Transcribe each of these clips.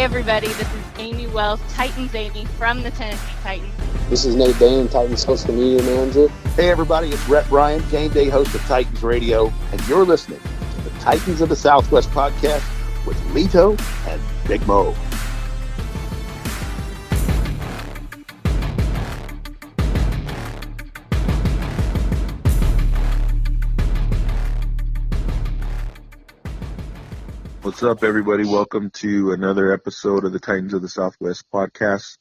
Hey everybody, this is Amy Wells, Titans Amy from the Tennessee Titans. This is Nate Bain, Titans social media manager. Hey everybody, it's Rhett Bryan, game day host of Titans Radio, and you're listening to the Titans of the Southwest podcast with Lito and Big Mo. What's up, everybody? Welcome to another episode of the Titans of the Southwest podcast.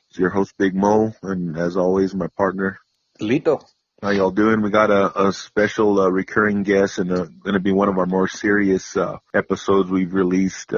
It's your host, Big Mo, and as always, my partner, Lito. How y'all doing? We got a special recurring guest, and going to be one of our more serious episodes we've released.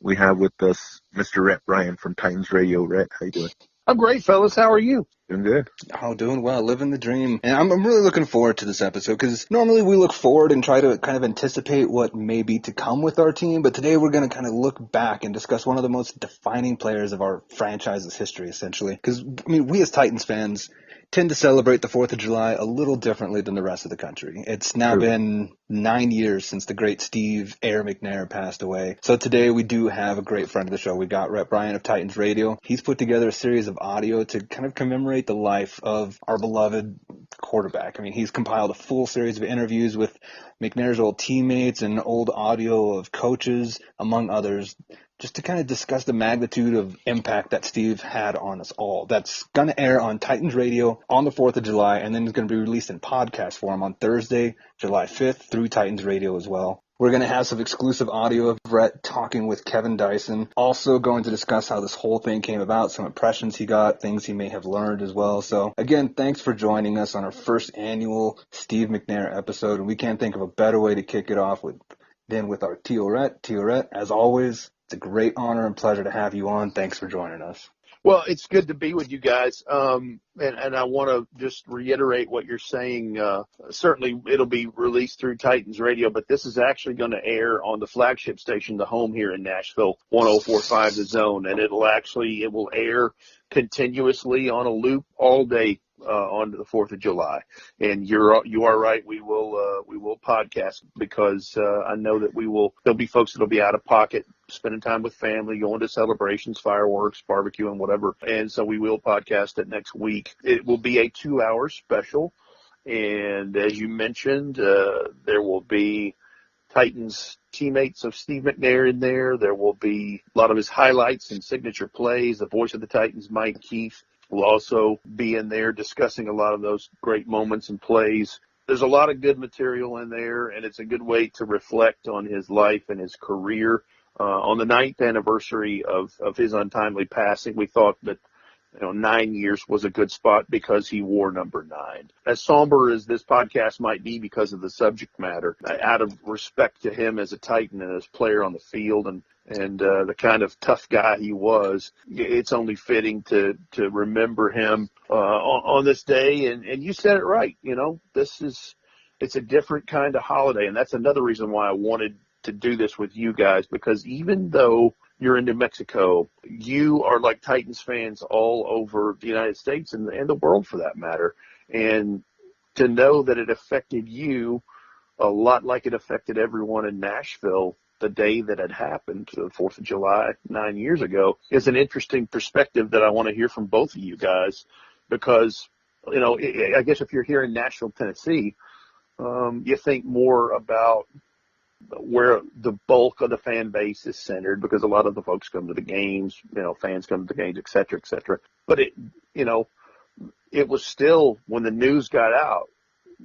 We have with us Mr. Rhett Bryan from Titans Radio. Rhett, how you doing? I'm great, fellas. How are you? Doing good. Oh, doing well, living the dream. And I'm really looking forward to this episode because normally we look forward and try to kind of anticipate what may be to come with our team. But today we're going to kind of look back and discuss one of the most defining players of our franchise's history, essentially. Because, I mean, we as Titans fans tend to celebrate the 4th of July a little differently than the rest of the country. It's now been 9 years since the great Steve McNair passed away. So today we do have a great friend of the show. We got Rhett Bryan of Titans Radio. He's put together a series of audio to kind of commemorate the life of our beloved quarterback. I mean, he's compiled a full series of interviews with McNair's old teammates and old audio of coaches, among others, just to kind of discuss the magnitude of impact that Steve had on us all. That's going to air on Titans Radio on the 4th of July, and then it's going to be released in podcast form on Thursday, July 5th, through Titans Radio as well. We're going to have some exclusive audio of Rhett talking with Kevin Dyson. Also going to discuss how this whole thing came about, some impressions he got, things he may have learned as well. So, again, thanks for joining us on our first annual Steve McNair episode. And we can't think of a better way to kick it off than with our Tio Rhett. Tio Rhett, as always, it's a great honor and pleasure to have you on. Thanks for joining us. Well, it's good to be with you guys, and I want to just reiterate what you're saying. Certainly, it'll be released through Titans Radio, but this is actually going to air on the flagship station, the home here in Nashville, 104.5 The Zone, and it will air continuously on a loop all day on the 4th of July. And you are right. We will podcast because I know that there'll be folks that'll be out of pocket, spending time with family, going to celebrations, fireworks, barbecue, and whatever. And so we will podcast it next week. It will be a 2-hour special. And as you mentioned, there will be Titans teammates of Steve McNair in there. There will be a lot of his highlights and signature plays. The voice of the Titans, Mike Keith, will also be in there discussing a lot of those great moments and plays. There's a lot of good material in there, and it's a good way to reflect on his life and his career. On the 9th anniversary of his untimely passing, we thought that 9 years was a good spot because he wore number 9. As somber as this podcast might be because of the subject matter, out of respect to him as a Titan and as a player on the field and the kind of tough guy he was, it's only fitting to remember him on this day. And you said it right. It's a different kind of holiday, and that's another reason why I wanted to do this with you guys, because even though you're in New Mexico, you are like Titans fans all over the United States and the world for that matter. And to know that it affected you a lot like it affected everyone in Nashville the day that it happened, the 4th of July, 9 years ago, is an interesting perspective that I want to hear from both of you guys. Because, I guess if you're here in Nashville, Tennessee, you think more about where the bulk of the fan base is centered, because a lot of the folks come to the games, fans come to the games, et cetera, et cetera. But it was still, when the news got out,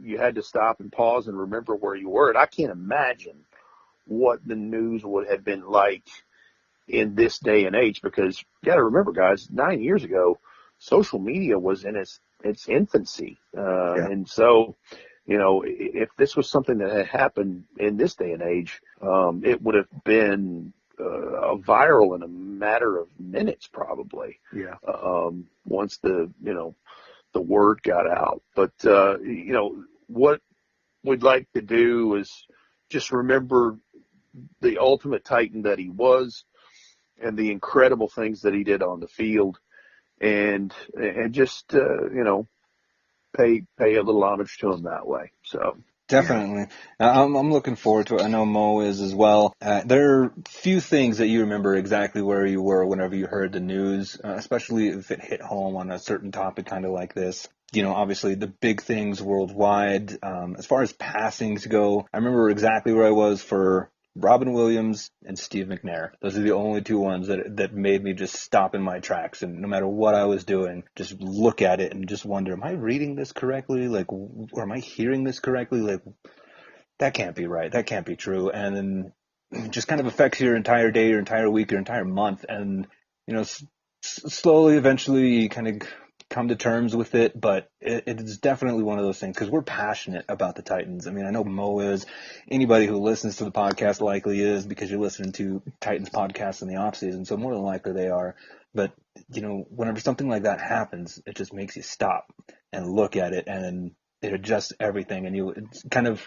you had to stop and pause and remember where you were. And I can't imagine what the news would have been like in this day and age, because you got to remember, guys, 9 years ago, social media was in its infancy. And so, if this was something that had happened in this day and age, it would have been viral in a matter of minutes, probably. Yeah. Once the word got out. But, what we'd like to do is just remember the ultimate Titan that he was and the incredible things that he did on the field, and just, pay a little homage to him that way. So Definitely. I'm looking forward to it. I know Mo is as well. There are few things that you remember exactly where you were whenever you heard the news, especially if it hit home on a certain topic kind of like this. Obviously the big things worldwide. As far as passings go, I remember exactly where I was for Robin Williams and Steve McNair. Those are the only two ones that made me just stop in my tracks, and no matter what I was doing, just look at it and just wonder, am I reading this correctly? Like, or am I hearing this correctly? Like, that can't be right. That can't be true. And then it just kind of affects your entire day, your entire week, your entire month. And, slowly, eventually, you kind of come to terms with it, but it is definitely one of those things because we're passionate about the Titans. I mean, I know Mo is. Anybody who listens to the podcast likely is, because you're listening to Titans podcasts in the off season, so more than likely they are. But whenever something like that happens, it just makes you stop and look at it, and it adjusts everything, and it's kind of.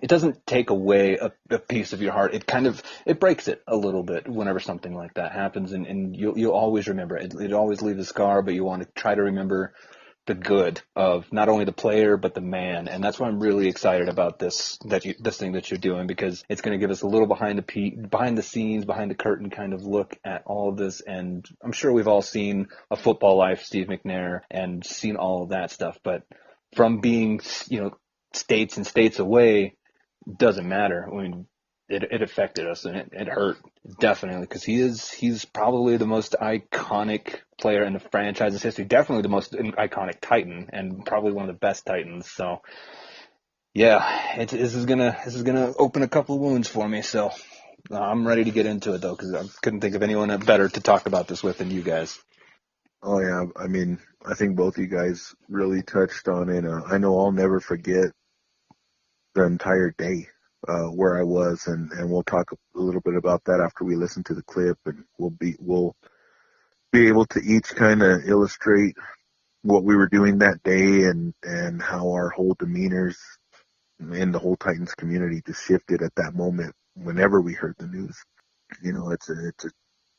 It doesn't take away a piece of your heart. It breaks it a little bit whenever something like that happens, and you'll always remember it. It always leaves a scar, but you want to try to remember the good of not only the player but the man, and that's why I'm really excited about this thing that you're doing, because it's going to give us a little behind the scenes, behind the curtain kind of look at all of this. And I'm sure we've all seen A Football Life, Steve McNair, and seen all of that stuff, but from being states and states away, doesn't matter. I mean, it affected us, and it hurt definitely, because he's probably the most iconic player in the franchise's history, definitely the most iconic Titan, and probably one of the best Titans. So yeah, this is gonna open a couple of wounds for me. So I'm ready to get into it though, because I couldn't think of anyone better to talk about this with than you guys. Oh yeah, I mean, I think both of you guys really touched on it. I know I'll never forget the entire day where I was, and we'll talk a little bit about that after we listen to the clip, and we'll be able to each kind of illustrate what we were doing that day, and how our whole demeanors in the whole Titans community just shifted at that moment whenever we heard the news. It's a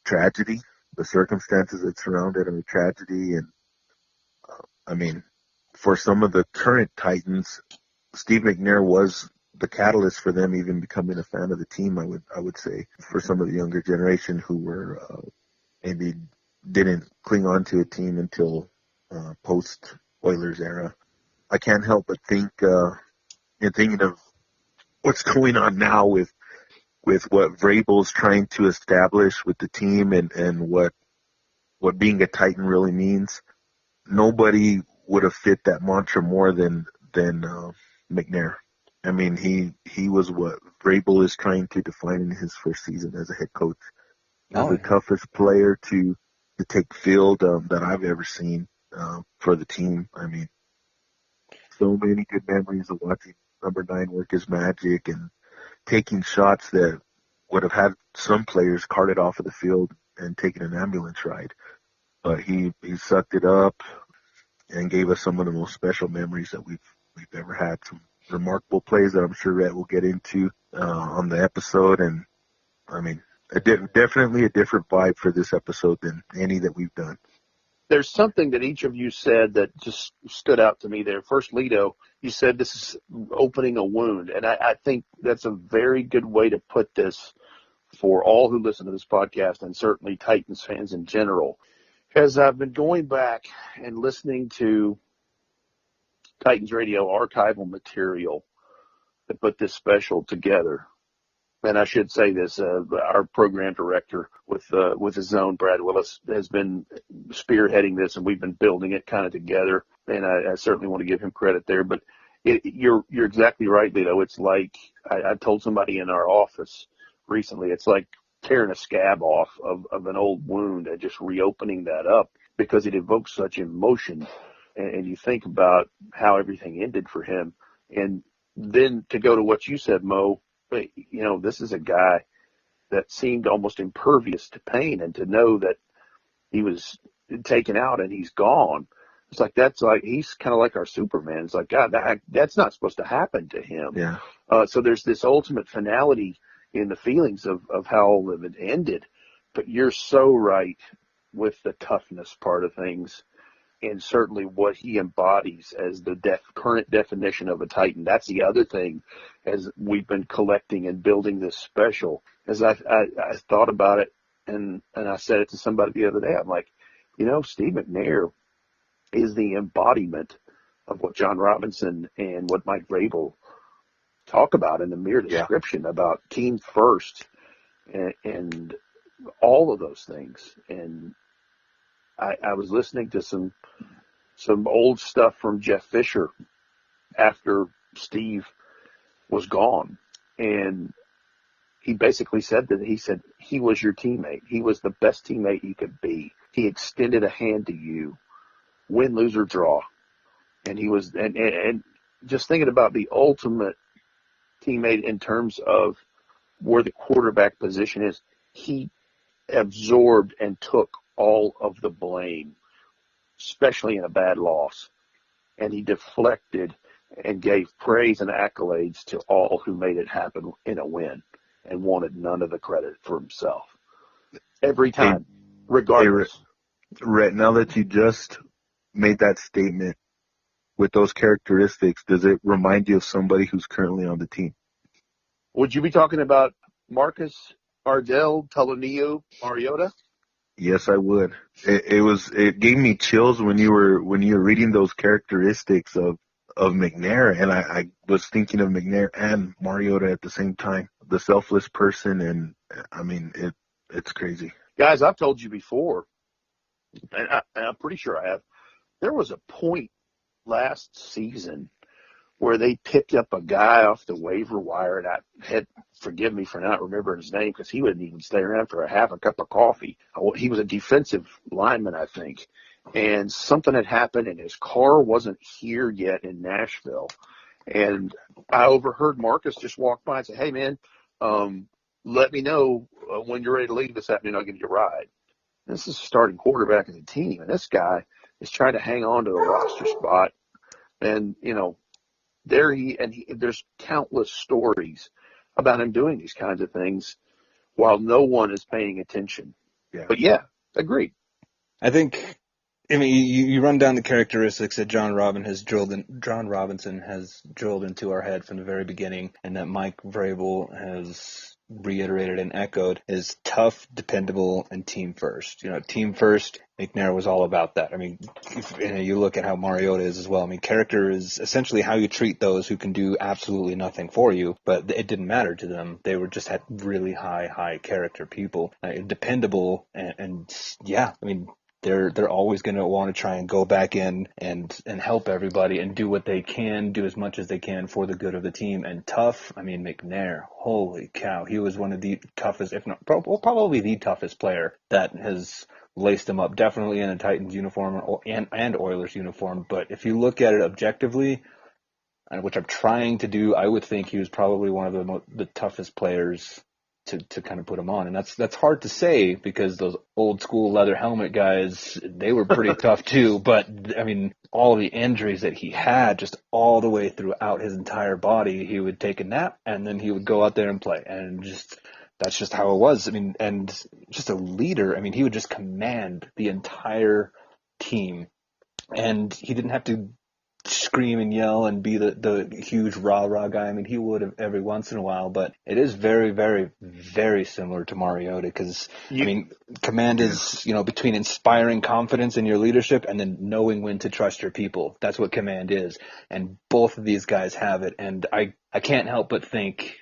tragedy. The circumstances that surround it are a tragedy, and I mean, for some of the current Titans, Steve McNair was the catalyst for them even becoming a fan of the team. I would say, for some of the younger generation who were maybe didn't cling on to a team until post Oilers era. I can't help but think in thinking of what's going on now with what Vrabel's trying to establish with the team, and what being a Titan really means. Nobody would have fit that mantra more than McNair. I mean, he was what Vrabel is trying to define in his first season as a head coach. The toughest player to take field that I've ever seen for the team. I mean, so many good memories of watching number 9 work his magic and taking shots that would have had some players carted off of the field and taken an ambulance ride. But he sucked it up and gave us some of the most special memories that we've ever had. Some remarkable plays that I'm sure Rhett will get into on the episode. And I mean, definitely a different vibe for this episode than any that we've done. There's something that each of you said that just stood out to me there. First, Lito, you said this is opening a wound, and I think that's a very good way to put this for all who listen to this podcast, and certainly Titans fans in general. As I've been going back and listening to Titans Radio archival material that put this special together, and I should say this, our program director with his zone, Brad Willis, has been spearheading this, and we've been building it kind of together, and I certainly want to give him credit there. But you're exactly right, Lito. It's like I told somebody in our office recently, it's like tearing a scab off of an old wound and just reopening that up, because it evokes such emotion, and you think about how everything ended for him. And then to go to what you said, Mo, this is a guy that seemed almost impervious to pain, and to know that he was taken out and he's gone. It's like, he's kind of like our Superman. It's like, God, that's not supposed to happen to him. Yeah. So there's this ultimate finality in the feelings of how all of it ended. But you're so right with the toughness part of things. and certainly what he embodies as the current definition of a Titan. That's the other thing, as we've been collecting and building this special, as I thought about it, and I said it to somebody the other day. I'm like, Steve McNair is the embodiment of what John Robinson and what Mike Vrabel talk about in the mere description about team first and all of those things. And I was listening to some old stuff from Jeff Fisher after Steve was gone, and he basically said he was your teammate. He was the best teammate you could be. He extended a hand to you, win, lose, or draw. And he was, and just thinking about the ultimate teammate in terms of where the quarterback position is, he absorbed and took all of the blame, especially in a bad loss. And he deflected and gave praise and accolades to all who made it happen in a win and wanted none of the credit for himself. Every time, regardless. Rhett, now that you just made that statement with those characteristics, does it remind you of somebody who's currently on the team? Would you be talking about Marcus Ardell, Talonio, Mariota? Yes, I would. It gave me chills when you were reading those characteristics of McNair, and I was thinking of McNair and Mariota at the same time. The selfless person, and I mean, it's crazy. Guys, I've told you before, and I'm pretty sure I have, there was a point last season where they picked up a guy off the waiver wire, and forgive me for not remembering his name because he wouldn't even stay around for half a cup of coffee. He was a defensive lineman, I think, and something had happened and his car wasn't here yet in Nashville. And I overheard Marcus just walk by and say, "Hey, man, let me know when you're ready to leave this afternoon. I'll give you a ride." This is starting quarterback of the team, and this guy is trying to hang on to the roster spot. And, there's countless stories about him doing these kinds of things while no one is paying attention. Yeah. But yeah, agreed. I think, you run down the characteristics that John Robinson has drilled into our head from the very beginning, and that Mike Vrabel has reiterated and echoed, is tough, dependable, and team first. Team first, McNair was all about that. You look at how Mariota is as well. Character is essentially how you treat those who can do absolutely nothing for you, but it didn't matter to them. They were just had really high character people. Dependable, and they're always going to want to try and go back in and help everybody and do what they can, do as much as they can for the good of the team. And tough, McNair, holy cow, he was one of the toughest, if not probably the toughest player that has laced him up, definitely in a Titans uniform and Oilers uniform. But if you look at it objectively, which I'm trying to do, I would think he was probably one of the toughest players to kind of put him on. And that's hard to say because those old school leather helmet guys, they were pretty tough too. But all the injuries that he had just all the way throughout his entire body, he would take a nap and then he would go out there and play. And that's just how it was. And just a leader. He would just command the entire team, and he didn't have to scream and yell and be the huge rah guy. He would have every once in a while, but it is very, very, very similar to Mariota because command is between inspiring confidence in your leadership and then knowing when to trust your people. That's what command is, and both of these guys have it. And I can't help but think,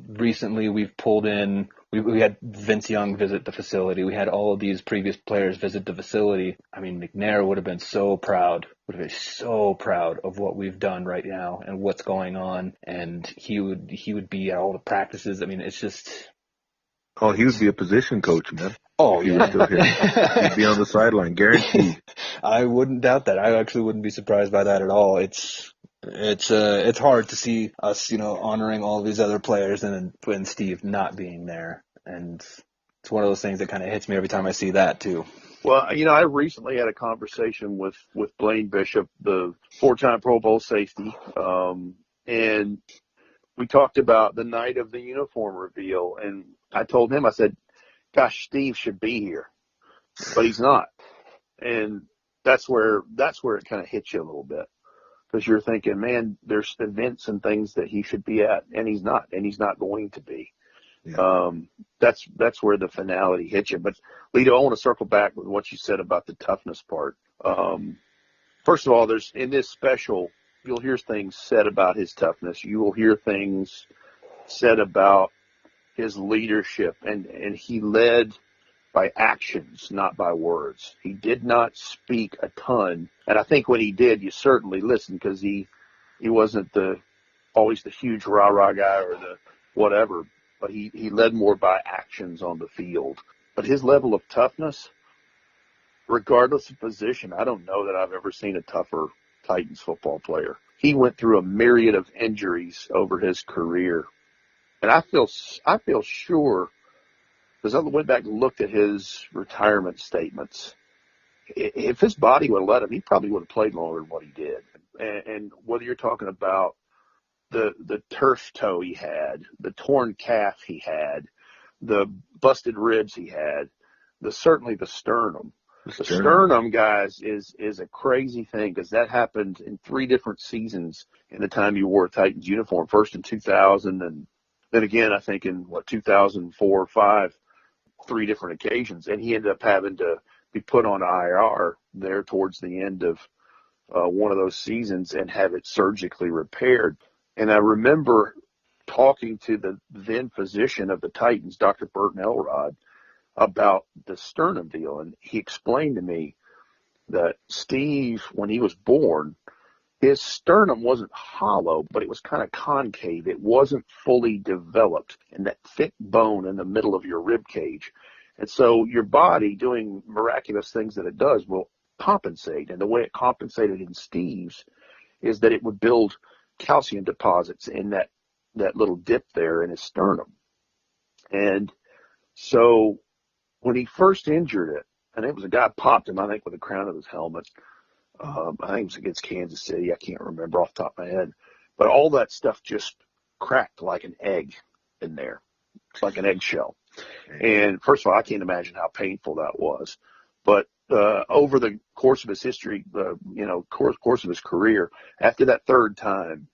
recently we've pulled in. We had Vince Young visit the facility. We had all of these previous players visit the facility. McNair would have been so proud of what we've done right now and what's going on. And he would be at all the practices. It's just. Oh, he would be a position coach, man. Oh, yeah. He was still here. He'd be on the sideline, guaranteed. I wouldn't doubt that. I actually wouldn't be surprised by that at all. It's hard to see us, honoring all these other players and then Steve not being there. And it's one of those things that kind of hits me every time I see that too. Well, I recently had a conversation with Blaine Bishop, the 4-time Pro Bowl safety, and we talked about the night of the uniform reveal. And I told him, I said, "Gosh, Steve should be here, but he's not." And that's where it kind of hits you a little bit, because you're thinking, man, there's events and things that he should be at, and he's not going to be. Yeah. That's where the finality hits you. But Lito, I want to circle back with what you said about the toughness part. First of all, there's in this special, you'll hear things said about his toughness. You will hear things said about his leadership, and he led by actions, not by words. He did not speak a ton, and I think when he did, you certainly listened, because he wasn't always the huge rah-rah guy or the whatever, but he led more by actions on the field. But his level of toughness, regardless of position, I don't know that I've ever seen a tougher Titans football player. He went through a myriad of injuries over his career, and I feel sure, because I went back and looked at his retirement statements. If his body would have let him, he probably would have played longer than what he did. And whether you're talking about the turf toe he had, the torn calf he had, the busted ribs he had, certainly the sternum. The sternum, guys, is a crazy thing, because that happened in 3 different seasons in the time you wore a Titans uniform. First in 2000, and then again, I think in 2004 or 5, 3 different occasions. And he ended up having to be put on IR there towards the end of one of those seasons and have it surgically repaired. And I remember talking to the then physician of the Titans, Dr. Burton Elrod, about the sternum deal. And he explained to me that Steve, when he was born, his sternum wasn't hollow, but it was kind of concave. It wasn't fully developed in that thick bone in the middle of your rib cage. And so your body, doing miraculous things that it does, will compensate. And the way it compensated in Steve's is that it would build calcium deposits in that little dip there in his sternum. And so when he first injured it, and it was a guy popped him, I think, with the crown of his helmet. I think it was against Kansas City. I can't remember off the top of my head. But all that stuff just cracked like an egg in there, like an eggshell. And first of all, I can't imagine how painful that was. But over the course of his history, course of his career, after that 3rd time,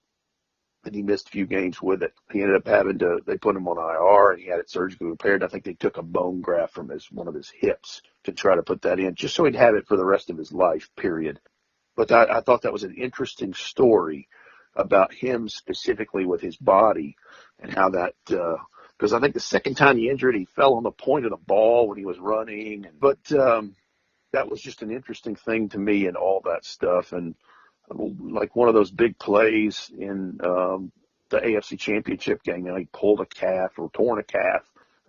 and he missed a few games with it, he ended up they put him on IR, and he had it surgically repaired. I think they took a bone graft from one of his hips to try to put that in, just so he'd have it for the rest of his life, period. But I thought that was an interesting story about him specifically with his body, and how that, because I think the second time he injured, he fell on the point of the ball when he was running. But that was just an interesting thing to me, and all that stuff. And like one of those big plays in the AFC Championship game, he pulled a calf or torn a calf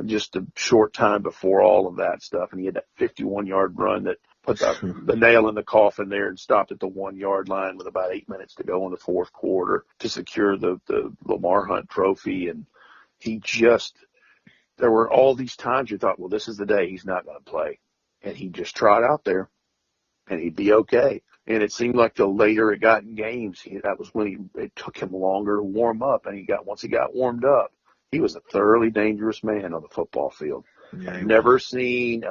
just a short time before all of that stuff. And he had that 51-yard run that put the nail in the coffin there, and stopped at the 1-yard line with about 8 minutes to go in the 4th quarter to secure the Lamar Hunt trophy. And there were all these times you thought, well, this is the day he's not going to play. And he just trot out there, and he'd be okay. And it seemed like the later it got in games, that was when it took him longer to warm up. And once he got warmed up, he was a thoroughly dangerous man on the football field. Yeah, I've never seen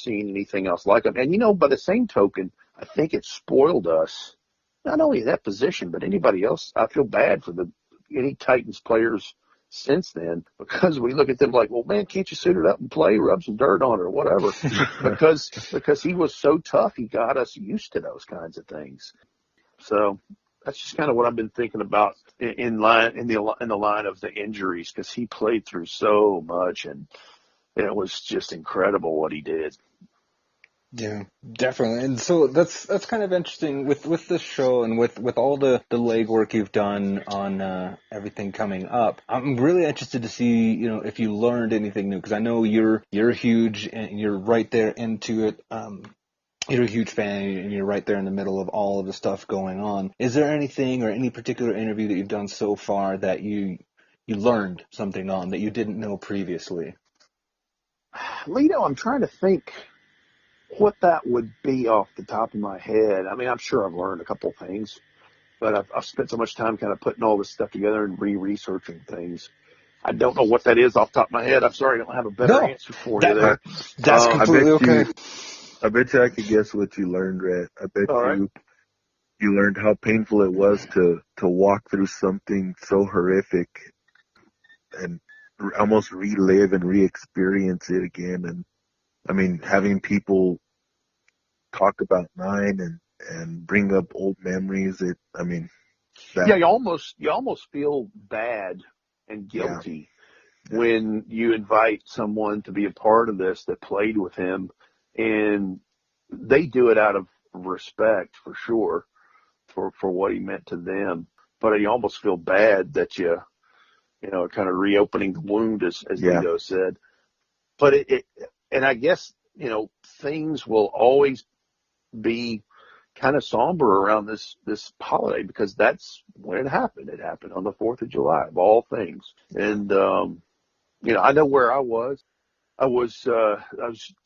anything else like him. And, by the same token, I think it spoiled us, not only that position, but anybody else. I feel bad for any Titans players since then, because we look at them like, well, man, can't you suit it up and play, rub some dirt on it or whatever? because he was so tough, he got us used to those kinds of things. So that's just kind of what I've been thinking about in the line of the injuries, because he played through so much, and it was just incredible what he did. Yeah, definitely. And so that's kind of interesting with this show, and with all the legwork you've done on everything coming up. I'm really interested to see, if you learned anything new, because I know you're huge and you're right there into it. You're a huge fan, and you're right there in the middle of all of the stuff going on. Is there anything or any particular interview that you've done so far that you learned something on that you didn't know previously? Lito, I'm trying to think what that would be off the top of my head. I mean, I'm sure I've learned a couple things, but I've spent so much time kind of putting all this stuff together and researching things. I don't know what that is off the top of my head. I'm sorry, I don't have a better answer for you there. That's completely okay. I bet you I could guess what you learned, Rhett. I bet All right. you learned how painful it was to walk through something so horrific and almost relive and re-experience it again. And I mean, having people talk about mine and bring up old memories. I mean, Yeah, that, you almost feel bad and yeah, guilty yeah, when you invite someone to be a part of this that played with him, and they do it out of respect for sure for what he meant to them. But you almost feel bad that you know, kind of reopening the wound, as yeah, Lito said. But and I guess, you know, things will always be kind of somber around this holiday because that's when it happened. It happened on the 4th of July, of all things. And you know, I know where I was. I was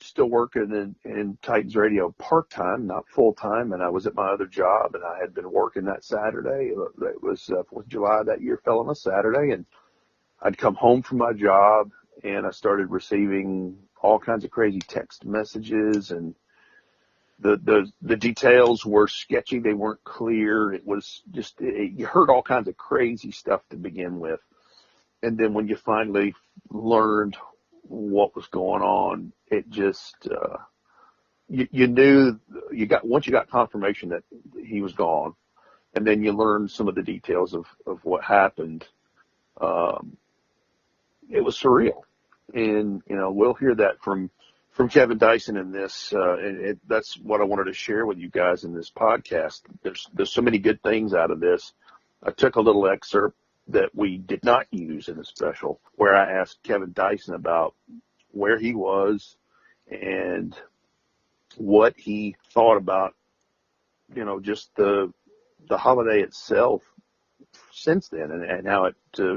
still working in Titans Radio part time, not full time, and I was at my other job, and I had been working that Saturday. It was 4th of July that year, fell on a Saturday, and I'd come home from my job, and I started receiving all kinds of crazy text messages, and the details were sketchy. They weren't clear. It was just you heard all kinds of crazy stuff to begin with, and then when you finally learned what was going on, it just you knew once you got confirmation that he was gone, and then you learned some of the details of what happened. Um, it was surreal, and you know we'll hear that from Kevin Dyson in this, and that's what I wanted to share with you guys in this podcast. There's so many good things out of this. I took a little excerpt that we did not use in the special, where I asked Kevin Dyson about where he was and what he thought about, you know, just the holiday itself since then, and how it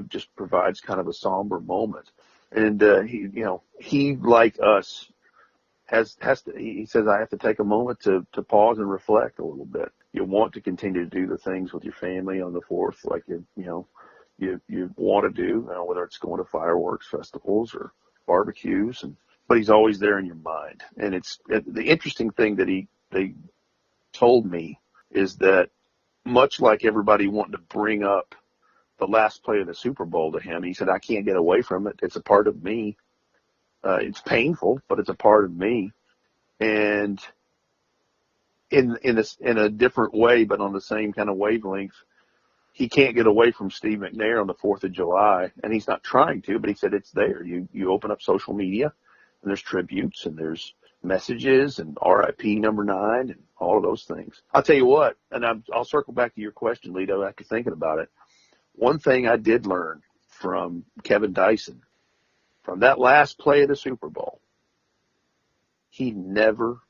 just provides kind of a somber moment. And he like us has to. He says I have to take a moment to pause and reflect a little bit. You want to continue to do the things with your family on the 4th, like you want to do, whether it's going to fireworks festivals or barbecues, but he's always there in your mind. And it's the interesting thing that they told me is that much like everybody wanting to bring up the last play of the Super Bowl to him, he said, I can't get away from it. It's a part of me. It's painful, but it's a part of me. And in a different way, but on the same kind of wavelength, he can't get away from Steve McNair on the 4th of July, and he's not trying to, but he said it's there. You open up social media, and there's tributes, and there's messages, and RIP number 9, and all of those things. I'll tell you what, and I'll circle back to your question, Lito, after thinking about it. One thing I did learn from Kevin Dyson, from that last play of the Super Bowl, he never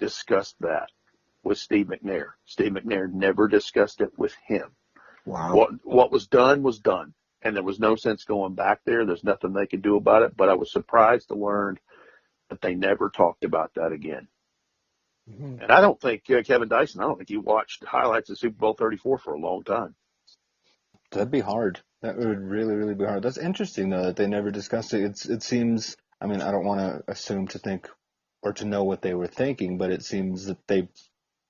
discussed that with Steve McNair. Steve McNair never discussed it with him. wow, What was done, and there was no sense going back there. There's nothing they could do about it, but I was surprised to learn that they never talked about that again. Mm-hmm. And I don't think Kevin Dyson, I don't think he watched highlights of Super Bowl 34 for a long time. That'd be hard. That would really, really be hard. That's interesting, though, that they never discussed it. It seems, I mean, I don't want to assume to think or to know what they were thinking, but it seems that they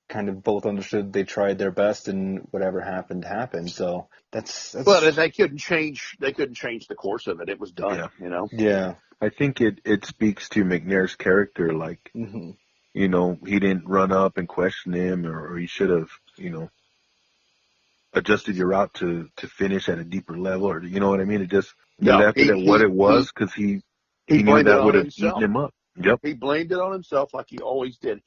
kind of both understood they tried their best and whatever happened, happened. So that's But they couldn't change the course of it. It was done, yeah. yeah. I think it speaks to McNair's character. Like, Mm-hmm. he didn't run up and question him, or he should have, adjusted your route to finish at a deeper level, or you know what I mean? It just, he No, left it at what it was because he knew blamed it that would on have eaten himself. him up. Yep. He blamed it on himself like he always did.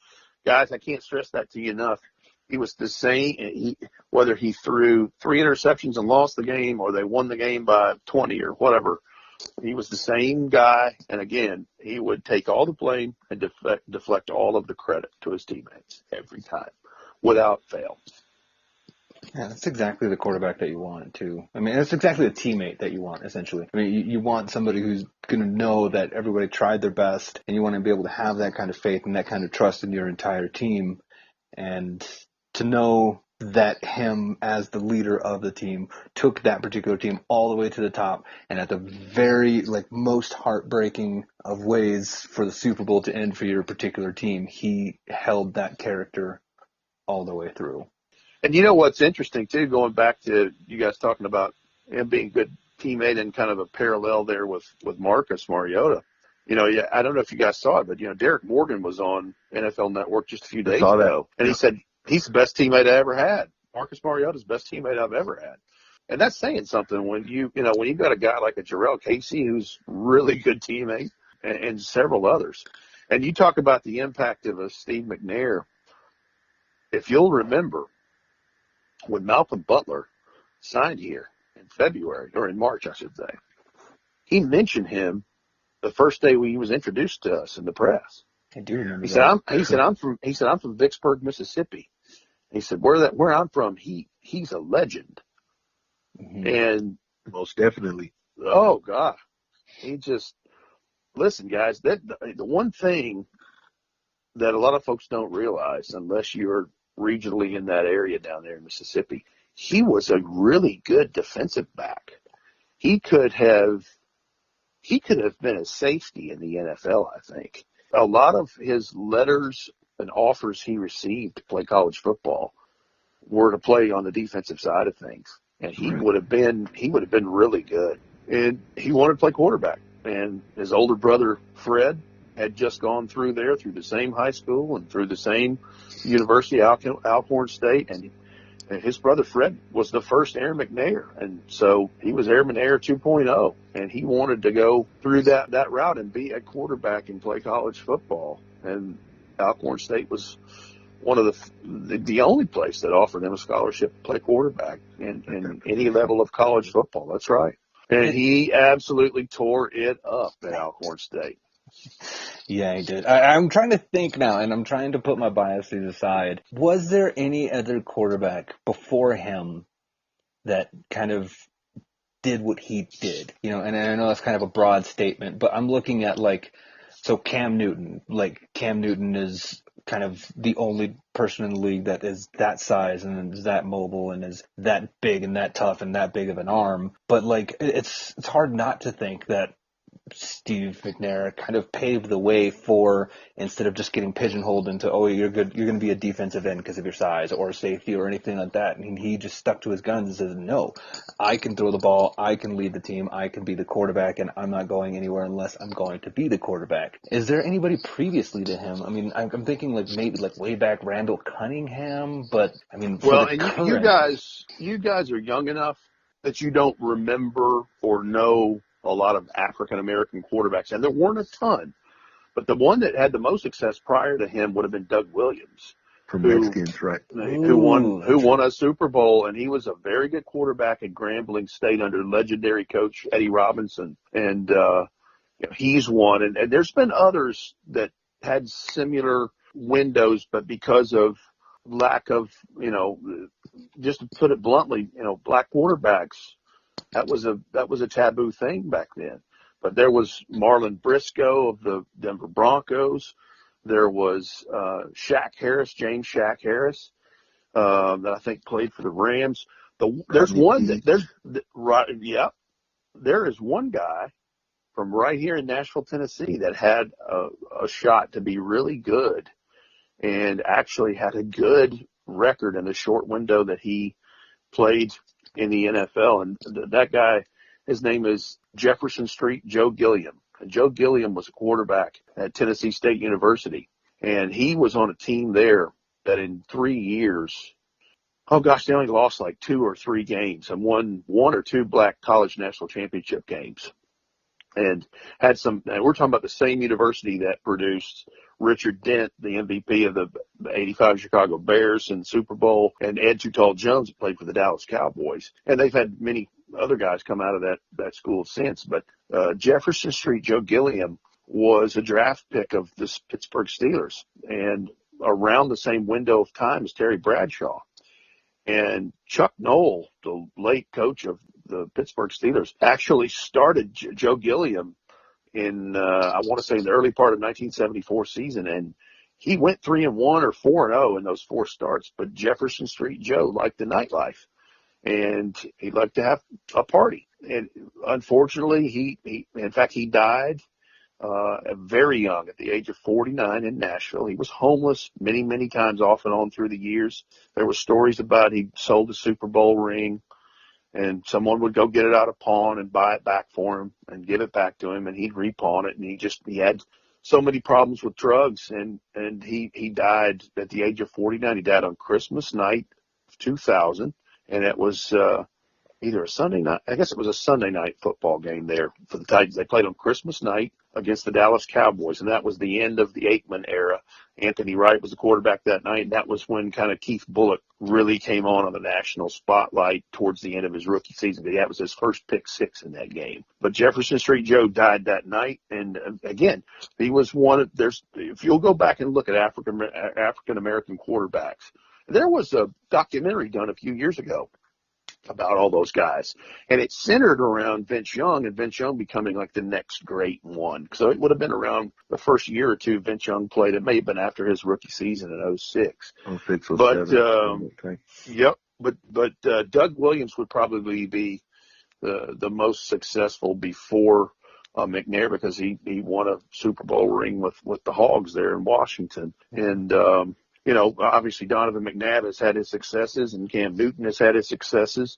Guys, I can't stress that to you enough. He was the same, whether he threw 3 interceptions and lost the game or they won the game by 20 or whatever, he was the same guy. And again, he would take all the blame and deflect all of the credit to his teammates every time without fail. Yeah, that's exactly the quarterback that you want, too. I mean, that's exactly the teammate that you want, essentially. I mean, you want somebody who's going to know that everybody tried their best, and you want to be able to have that kind of faith and that kind of trust in your entire team, and to know that him as the leader of the team took that particular team all the way to the top, and at the very most heartbreaking of ways for the Super Bowl to end for your particular team, he held that character all the way through. And you know what's interesting too, going back to you guys talking about him being a good teammate and kind of a parallel there with Marcus Mariota. Yeah, I don't know if you guys saw it, but Derek Morgan was on NFL Network just a few days ago, and he said he's the best teammate I ever had. Marcus Mariota's the best teammate I've ever had, and that's saying something when you've got a guy like a Jarrell Casey who's really good teammate, and several others. And you talk about the impact of a Steve McNair. If you'll remember, when Malcolm Butler signed here in February, or in March, I should say, he mentioned him the first day he was introduced to us in the press. I do remember. He said, I'm from Vicksburg, Mississippi. He said, where I'm from, he's a legend. Mm-hmm. And most definitely. Oh God. Listen, guys, the one thing that a lot of folks don't realize, unless you're regionally in that area down there in Mississippi, he was a really good defensive back. He could have been a safety in the NFL, I think. A lot of his letters and offers he received to play college football were to play on the defensive side of things. And he would have been really good. And he wanted to play quarterback. And his older brother, Fred, had just gone through the same high school and through the same university, Alcorn State. And his brother, Fred, was the first Aaron McNair. And so he was Aaron McNair 2.0. And he wanted to go through that route and be a quarterback and play college football. And Alcorn State was one of the only place that offered him a scholarship to play quarterback in any level of college football. That's right. And he absolutely tore it up at Alcorn State. Yeah, he did. I'm trying to think now, and I'm trying to put my biases aside. Was there any other quarterback before him that kind of did what he did? And I know that's kind of a broad statement, but I'm looking at Cam Newton. Cam Newton is kind of the only person in the league that is that size and is that mobile and is that big and that tough and that big of an arm. But it's hard not to think that Steve McNair kind of paved the way for, instead of just getting pigeonholed into, you're good, you're going to be a defensive end because of your size or safety or anything like that. I mean, he just stuck to his guns and says, no, I can throw the ball, I can lead the team, I can be the quarterback, and I'm not going anywhere unless I'm going to be the quarterback. Is there anybody previously to him? I mean, I'm thinking maybe way back Randall Cunningham, but I mean, you guys are young enough that you don't remember or know a lot of African-American quarterbacks, and there weren't a ton. But the one that had the most success prior to him would have been Doug Williams. From Redskins, right. Who won a Super Bowl, and he was a very good quarterback at Grambling State under legendary coach Eddie Robinson. And he's one. And there's been others that had similar windows, but because of lack of, just to put it bluntly, black quarterbacks, that was a taboo thing back then. But there was Marlon Briscoe of the Denver Broncos. There was James Shaq Harris, that I think played for the Rams. There is one guy from right here in Nashville, Tennessee, that had a shot to be really good and actually had a good record in the short window that he played in the NFL. And that guy, his name is Jefferson Street Joe Gilliam. And Joe Gilliam was a quarterback at Tennessee State University. And he was on a team there that in 3 years, they only lost 2 or 3 games and won 1 or 2 black college national championship games. And and we're talking about the same university that produced Richard Dent, the MVP of the 85 Chicago Bears in the Super Bowl, and Ed Too Tall Jones, that played for the Dallas Cowboys. And they've had many other guys come out of that school since. But Jefferson Street Joe Gilliam was a draft pick of the Pittsburgh Steelers, and around the same window of time as Terry Bradshaw. And Chuck Noll, the late coach of the Pittsburgh Steelers, actually started Joe Gilliam in, I want to say, the early part of 1974 season. And he went 3-1 or 4-0 in those 4 starts, but Jefferson Street Joe liked the nightlife, and he liked to have a party. And unfortunately, he died very young, at the age of 49 in Nashville. He was homeless many, many times off and on through the years. There were stories about he sold a Super Bowl ring, and someone would go get it out of pawn and buy it back for him and give it back to him, and he'd repawn it. And he had so many problems with drugs, and he died at the age of 49. He died on Christmas night of 2000, and it was either a Sunday night. I guess it was a Sunday night football game there for the Titans. They played on Christmas night against the Dallas Cowboys, and that was the end of the Aikman era. Anthony Wright was the quarterback that night, and that was when kind of Keith Bulluck really came on the national spotlight towards the end of his rookie season. That was his first pick 6 in that game. But Jefferson Street Joe died that night, and again, he was one of if you'll go back and look at African American quarterbacks, there was a documentary done a few years ago about all those guys, and it centered around Vince Young, and Vince Young becoming like the next great one. So it would have been around the first year or two Vince Young played. It may have been after his rookie season in 06. 06, 07. But yep. But Doug Williams would probably be the most successful before McNair, because he won a Super Bowl ring with the Hogs there in Washington. And obviously Donovan McNabb has had his successes, and Cam Newton has had his successes.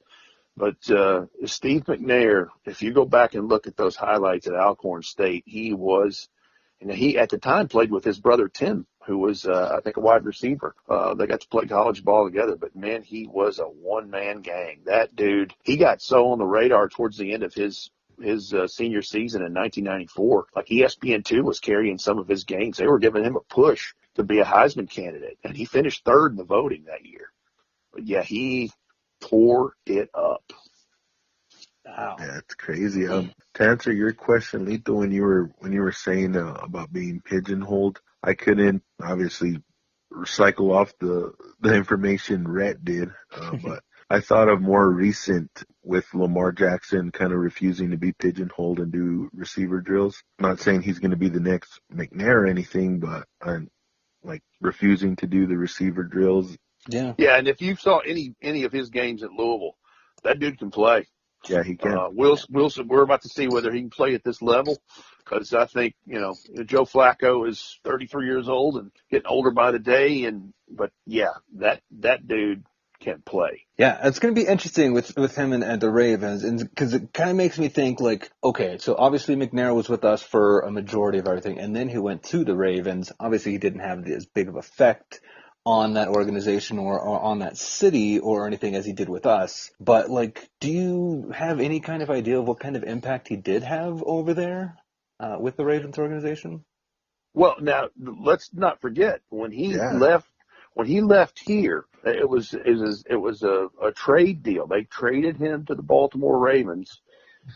But Steve McNair, if you go back and look at those highlights at Alcorn State, he at the time played with his brother Tim, who was, I think, a wide receiver. They got to play college ball together. But, man, he was a one-man gang. That dude, he got so on the radar towards the end of his senior season in 1994. Like ESPN2 was carrying some of his games. They were giving him a push to be a Heisman candidate, and he finished 3rd in the voting that year. But yeah, he tore it up. Wow. Yeah, it's crazy. To answer your question, Lito, when you were saying about being pigeonholed, I couldn't obviously recycle off the information Rhett did, but I thought of more recent with Lamar Jackson kind of refusing to be pigeonholed and do receiver drills. I'm not saying he's going to be the next McNair or anything, but I'm like refusing to do the receiver drills. Yeah, and if you saw any of his games at Louisville, that dude can play. Yeah, he can. Wilson, we're about to see whether he can play at this level, because I think, Joe Flacco is 33 years old and getting older by the day. But yeah, that dude can play. Yeah, it's going to be interesting with him and the Ravens, and because it kind of makes me think like, okay, so obviously McNair was with us for a majority of everything, and then he went to the Ravens. Obviously, he didn't have as big of effect on that organization or on that city or anything as he did with us. But like, do you have any kind of idea of what kind of impact he did have over there with the Ravens organization? Well, now let's not forget when he left. When he left here, it was a trade deal. They traded him to the Baltimore Ravens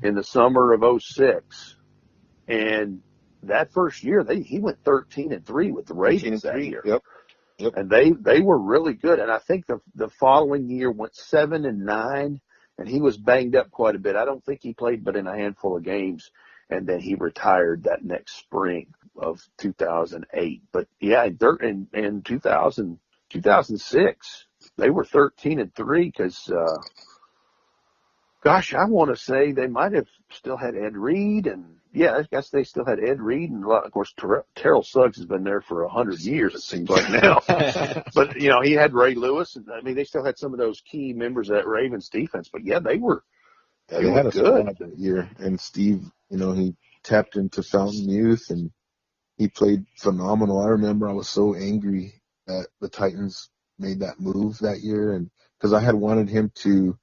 in the summer of 06, and that first year he went 13-3 with the Ravens that year. Yep. And they were really good. And I think the following year went 7-9, and he was banged up quite a bit. I don't think he played but in a handful of games, and then he retired that next spring of 2008. But yeah, in 2006, they were 13-3 because, I want to say they might have still had Ed Reed, and yeah, I guess they still had Ed Reed, and of course Terrell Suggs has been there for 100 years, it seems like now. But he had Ray Lewis, and I mean they still had some of those key members of that Ravens defense. But yeah, they were they had a squad that year, and Steve, he tapped into Fountain Youth, and he played phenomenal. I remember I was so angry that the Titans made that move that year, and because I had wanted him to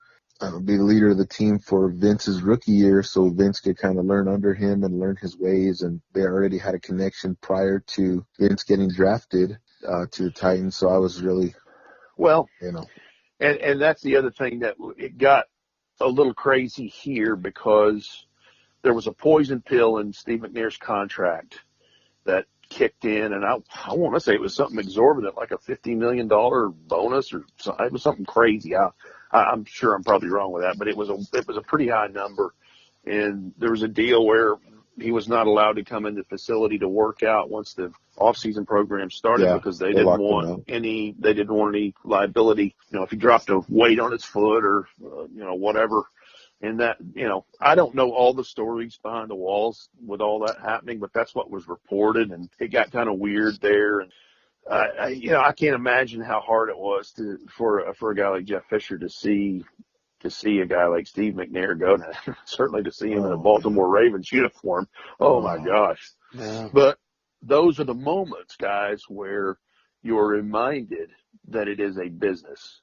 be the leader of the team for Vince's rookie year, so Vince could kind of learn under him and learn his ways, and they already had a connection prior to Vince getting drafted to the Titans, so I was really, And that's the other thing, that it got a little crazy here because there was a poison pill in Steve McNair's contract that kicked in, and I want to say it was something exorbitant, like a $50 million bonus, or something. It was something crazy. I'm sure I'm probably wrong with that, but it was a pretty high number. And there was a deal where he was not allowed to come into the facility to work out once the off-season program started because they didn't want any liability. If he dropped a weight on his foot or whatever. And that, I don't know all the stories behind the walls with all that happening, but that's what was reported, and it got kind of weird there. And I can't imagine how hard it was for a guy like Jeff Fisher to see a guy like Steve McNair go to, certainly to see him in a Baltimore Ravens uniform. Oh my gosh. Yeah. But those are the moments, guys, where you're reminded that it is a business.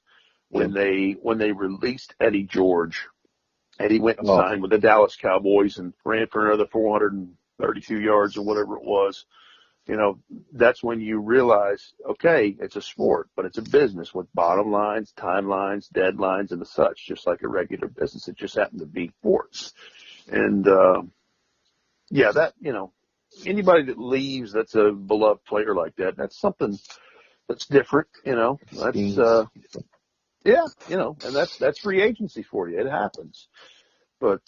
When they released Eddie George, Eddie went and signed with the Dallas Cowboys and ran for another 432 yards or whatever it was. That's when you realize, okay, it's a sport, but it's a business with bottom lines, timelines, deadlines, and the such, just like a regular business. It just happened to be sports. And, anybody that leaves that's a beloved player like that, that's something that's different, that's, and that's free agency for you. It happens. But,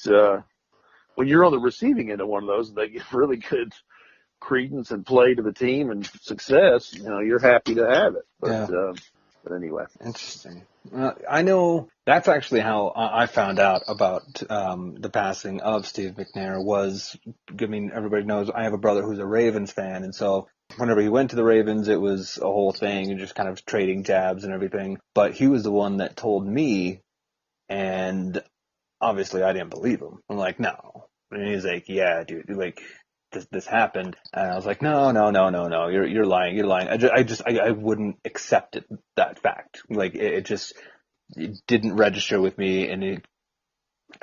when you're on the receiving end of one of those, they give really good credence and play to the team and success, you're happy to have it. But anyway. Interesting. I know that's actually how I found out about the passing of Steve McNair everybody knows I have a brother who's a Ravens fan, and so whenever he went to the Ravens, it was a whole thing and just kind of trading jabs and everything. But he was the one that told me, and obviously I didn't believe him. I'm like, no. And he's like, yeah, dude, like, this happened. And I was like, no, you're lying. I wouldn't accept that fact. Like, it didn't register with me, and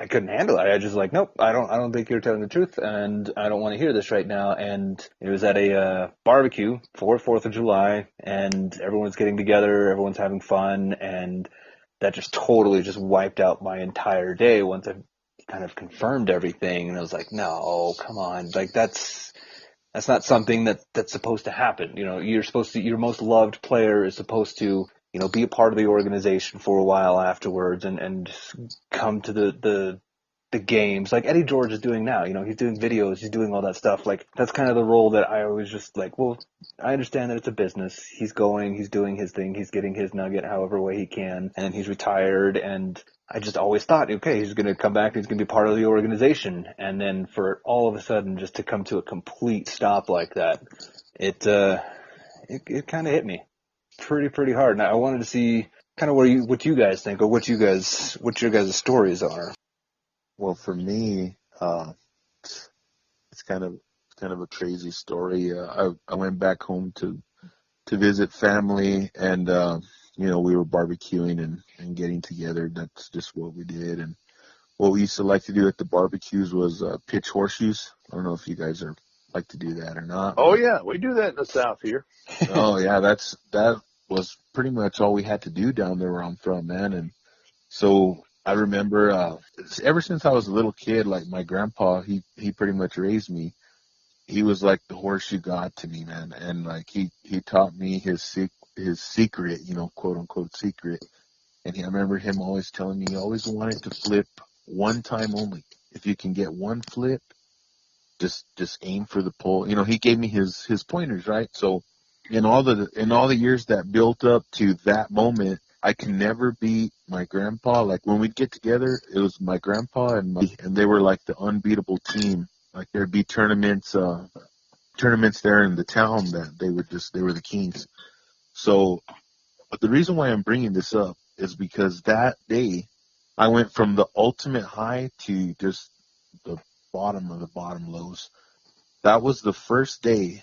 I couldn't handle it. I just like, nope, I don't think you're telling the truth, and I don't want to hear this right now. And it was at a barbecue for 4th of July, and everyone's getting together, everyone's having fun, and that just totally just wiped out my entire day once I kind of confirmed everything. And I was like, no, come on, like that's not something that's supposed to happen. Your most loved player is supposed to be a part of the organization for a while afterwards and come to the games like Eddie George is doing now. He's doing videos, he's doing all that stuff. Like, that's kind of the role that I always just like, well, I understand that it's a business. He's doing his thing, he's getting his nugget however way he can, and then he's retired. And I just always thought, okay, he's going to come back, he's going to be part of the organization. And then for all of a sudden just to come to a complete stop like that, it kind of hit me pretty hard. And I wanted to see kind of what you guys think, or what your guys' stories are. Well, for me, it's kind of a crazy story. I went back home to visit family, and we were barbecuing and getting together. That's just what we did. And what we used to like to do at the barbecues was pitch horseshoes. I don't know if you guys like to do that or not. Oh yeah, we do that in the South here. Oh yeah, that was pretty much all we had to do down there where I'm from, man. And so I remember ever since I was a little kid, like my grandpa, he pretty much raised me. He was like the horseshoe god to me, man. And like he taught me his secret, quote unquote secret. And I remember him always telling me he always wanted to flip one time only. If you can get one flip, just aim for the pole. He gave me his pointers, right? So in all the years that built up to that moment, I can never beat my grandpa. Like, when we'd get together, it was my grandpa and they were like the unbeatable team. Like, there'd be tournaments there in the town that they were the kings. So, but the reason why I'm bringing this up is because that day I went from the ultimate high to just the bottom of the bottom lows. That was the first and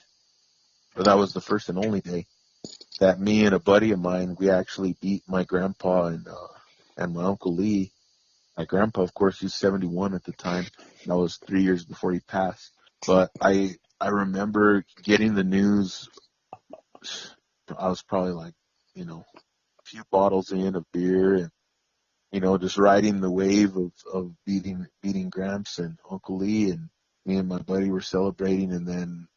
only day that me and a buddy of mine, we actually beat my grandpa and my Uncle Lee. My grandpa, of course, he's 71 at the time. That was 3 years before he passed. But I remember getting the news. I was probably like, a few bottles in of beer and, just riding the wave of beating Gramps and Uncle Lee, and me and my buddy were celebrating. And then,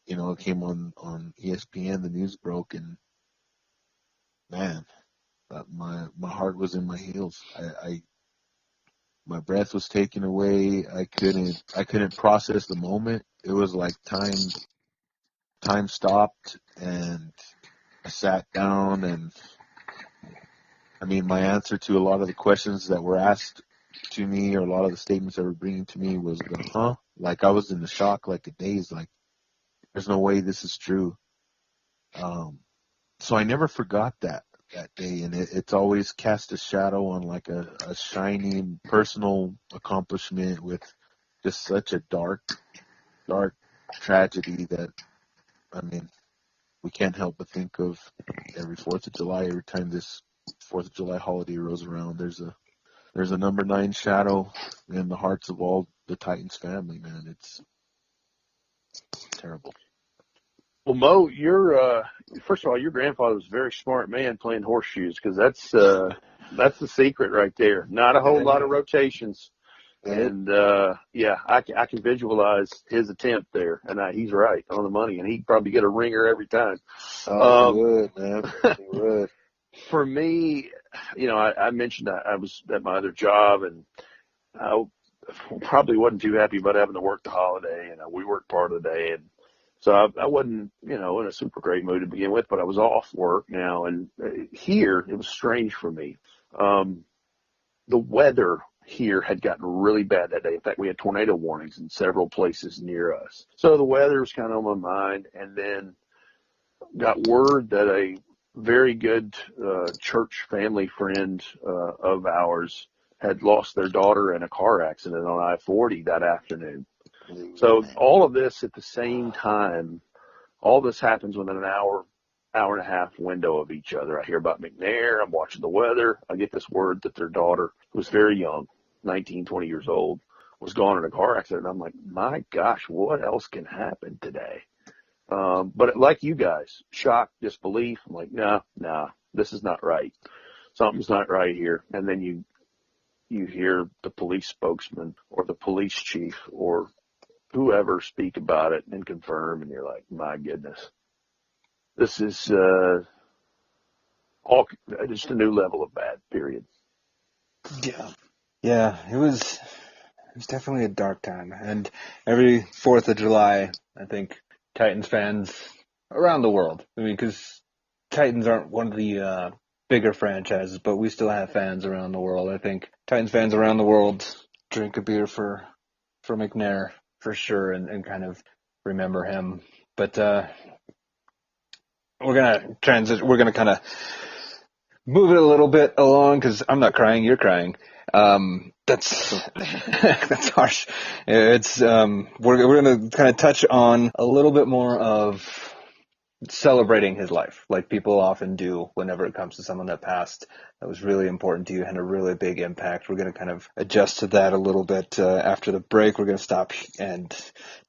it came on ESPN, the news broke, and man, my heart was in my heels. My breath was taken away. I couldn't process the moment. It was like time stopped, and I sat down, and I mean, my answer to a lot of the questions that were asked to me, or a lot of the statements that were bringing to me, was the huh? Like, I was in the shock, like a daze, like, there's no way this is true. So I never forgot that day, and it's always cast a shadow on like a shining personal accomplishment with just such a dark tragedy that, I mean, we can't help but think of every 4th of July. Every time this 4th of July holiday rolls around, there's a number 9 shadow in the hearts of all the Titans family, man. It's terrible. Well, Mo, first of all, your grandfather was a very smart man playing horseshoes, because that's the secret right there. Not a whole lot of rotations. And I can visualize his attempt there, and he's right on the money, and he'd probably get a ringer every time. Oh, he would, man. He would. For me, I mentioned I was at my other job, and I probably wasn't too happy about having to work the holiday, and we worked part of the day, and so I wasn't, in a super great mood to begin with, but I was off work now, and here it was strange for me. The weather here had gotten really bad that day. In fact, we had tornado warnings in several places near us. So the weather was kind of on my mind, and then got word that a very good church family friend of ours had lost their daughter in a car accident on I-40 that afternoon. So all of this at the same time, all this happens within an hour and a half window of each other. I hear about McNair. I'm watching the weather. I get this word that their daughter, who was very young, 19, 20 years old, was gone in a car accident. I'm like, my gosh, what else can happen today? But like you guys, shock, disbelief. I'm like, nah, this is not right. Something's not right here. And then you hear the police spokesman or the police chief or whoever speak about it and confirm, and you're like, my goodness, this is all just a new level of bad, period. Yeah, it was definitely a dark time. And every 4th of July, I think Titans fans around the world, I mean, because Titans aren't one of the bigger franchises, but we still have fans around the world. I think Titans fans around the world drink a beer for McNair for sure, and kind of remember him. But we're gonna transition. We're gonna kind of move it a little bit along, because I'm not crying, you're crying. That's that's harsh. It's we're gonna kind of touch on a little bit more of celebrating his life, like people often do whenever it comes to someone that passed, that was really important to you, had a really big impact. We're going to kind of adjust to that a little bit after the break. We're going to stop and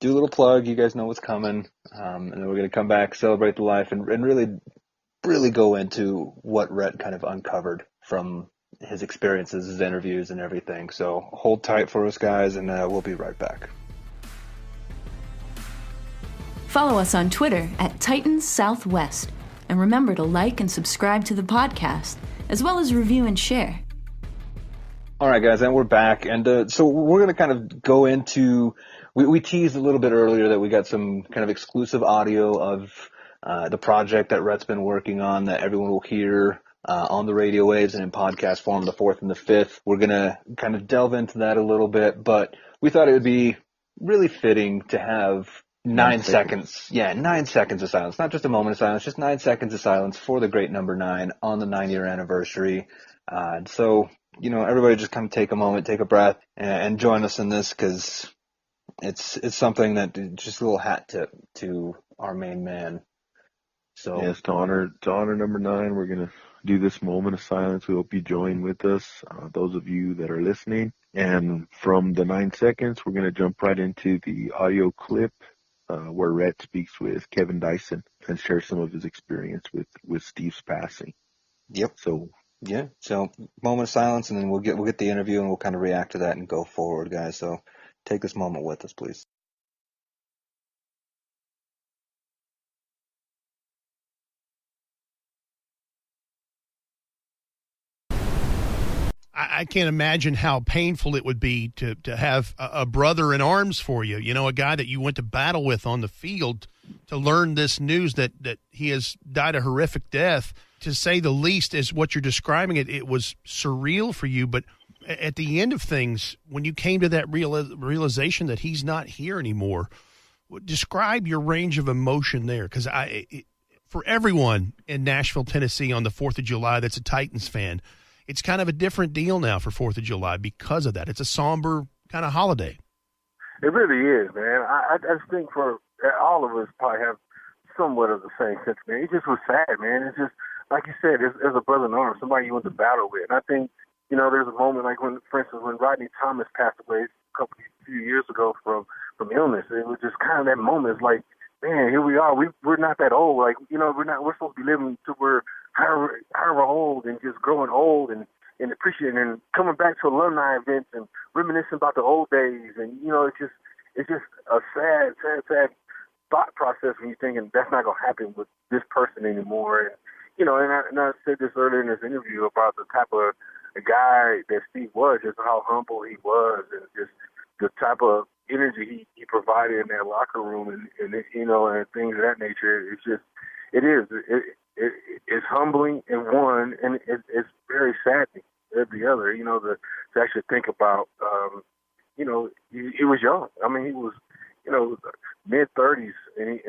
do a little plug. You guys know what's coming. And then we're going to come back, celebrate the life, and really go into what Rhett kind of uncovered from his experiences, his interviews, and everything. So hold tight for us, guys, and we'll be right back. Follow us on Twitter at Titans Southwest, and remember to like and subscribe to the podcast, as well as review and share. All right, guys, and we're back, and so we're going to kind of go into, we teased a little bit earlier that we got some kind of exclusive audio of the project that Rhett's been working on that everyone will hear on the radio waves and in podcast form, the 4th and the 5th. We're going to kind of delve into that a little bit, but we thought it would be really fitting to have 9 seconds. Yeah, 9 seconds of silence. Not just a moment of silence, just 9 seconds of silence for the great number 9 on the 9-year anniversary. So, everybody just kind of take a moment, take a breath, and join us in this, because it's something that just a little hat tip to our main man. So yes, to honor number 9, we're gonna do this moment of silence. We hope you join with us, those of you that are listening. And from the 9 seconds, we're gonna jump right into the audio clip where Rhett speaks with Kevin Dyson and shares some of his experience with Steve's passing. Yep. So moment of silence, and then we'll get the interview, and we'll kind of react to that and go forward, guys. So take this moment with us, please. I can't imagine how painful it would be to have a brother in arms for you, you know, a guy that you went to battle with on the field, to learn this news that he has died a horrific death. To say the least, is what you're describing it was surreal for you. But at the end of things, when you came to that realization that he's not here anymore, describe your range of emotion there. Because for everyone in Nashville, Tennessee on the 4th of July that's a Titans fan, it's kind of a different deal now for 4th of July because of that. It's a somber kind of holiday. It really is, man. I just think for all of us probably have somewhat of the same sentiment. It just was sad, man. It's just, like you said, there's a brother in arms, somebody you went to battle with. And I think, you know, there's a moment like when, for instance, when Rodney Thomas passed away few years ago from illness. It was just kind of that moment. It's like, man, here we are. We're not that old. Like, you know, we're supposed to be living till we're however old and just growing old and appreciating and coming back to alumni events and reminiscing about the old days. And, you know, it's just a sad thought process when you're thinking that's not going to happen with this person anymore. And, you know, and I said this earlier in this interview about the type of a guy that Steve was, just how humble he was and just the type of energy he provided in that locker room and you know, and things of that nature. It's humbling in one, and it's very saddening at the other, you know, to actually think about, you know, he was young. I mean, he was, you know, mid-30s, and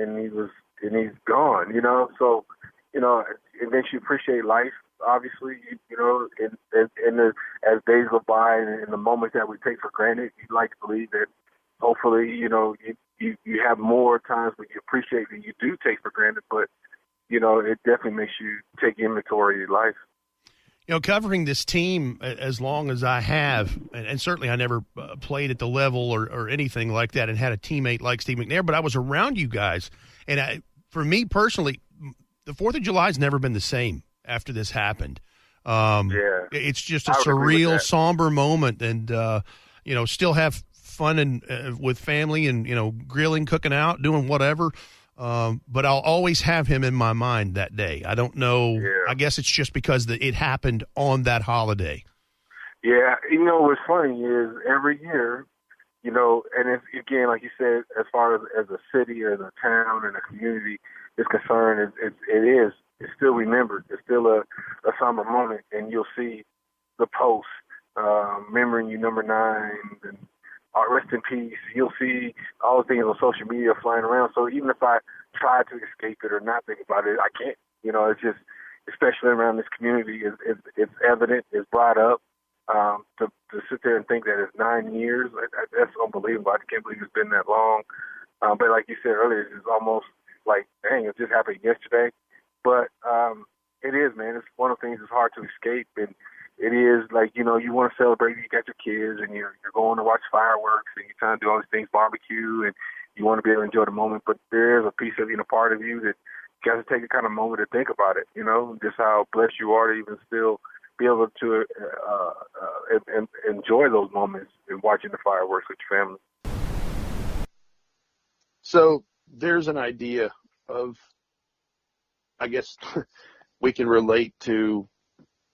he's gone, you know. So, you know, it makes you appreciate life, obviously, you know, and as days go by and the moments that we take for granted, you'd like to believe that hopefully, you know, you have more times when you appreciate that you do take for granted, but, you know, it definitely makes you take inventory of your life. You know, covering this team as long as I have, and certainly I never played at the level or anything like that and had a teammate like Steve McNair, but I was around you guys. And for me personally, the 4th of July has never been the same after this happened. It's just a surreal, somber moment, and, you know, still have fun and with family and, you know, grilling, cooking out, doing whatever. But I'll always have him in my mind that day. I don't know. Yeah. I guess it's just because it happened on that holiday. Yeah. You know, what's funny is every year, you know, and it's, again, like you said, as far as a city or the town and a community is concerned, it's still remembered. It's still a somber moment, and you'll see the post, remembering you number 9 and rest in peace. You'll see all the things on social media flying around. So even if I try to escape it or not think about it, I can't. You know, it's just, especially around this community, it's evident, it's brought up. To sit there and think that it's 9 years, that's unbelievable. I can't believe it's been that long. But like you said earlier, it's almost like, dang, it just happened yesterday. But it is, man. It's one of the things that's hard to escape. And it is like, you know, you want to celebrate, you got your kids, and you're going to watch fireworks, and you're trying to do all these things, barbecue, and you want to be able to enjoy the moment. But there is a piece of you, a part of you that you got to take a kind of moment to think about it, you know, just how blessed you are to even still be able to enjoy those moments and watching the fireworks with your family. So there's an idea of, I guess we can relate to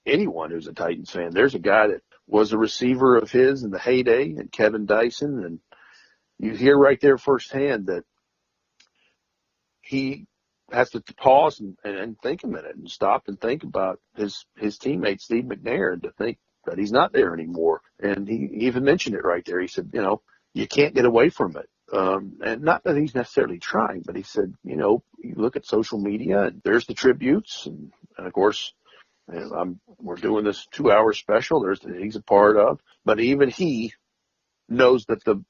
anyone who's a Titans fan. There's a guy that was a receiver of his in the heyday, and Kevin Dyson, and you hear right there firsthand that he has to pause and think a minute and stop and think about his teammate, Steve McNair, and to think that he's not there anymore. And he even mentioned it right there. He said, you know, you can't get away from it. And not that he's necessarily trying, but he said, you know, you look at social media and there's the tributes. And of course, we're doing this 2-hour special. He's a part of, but even he knows that the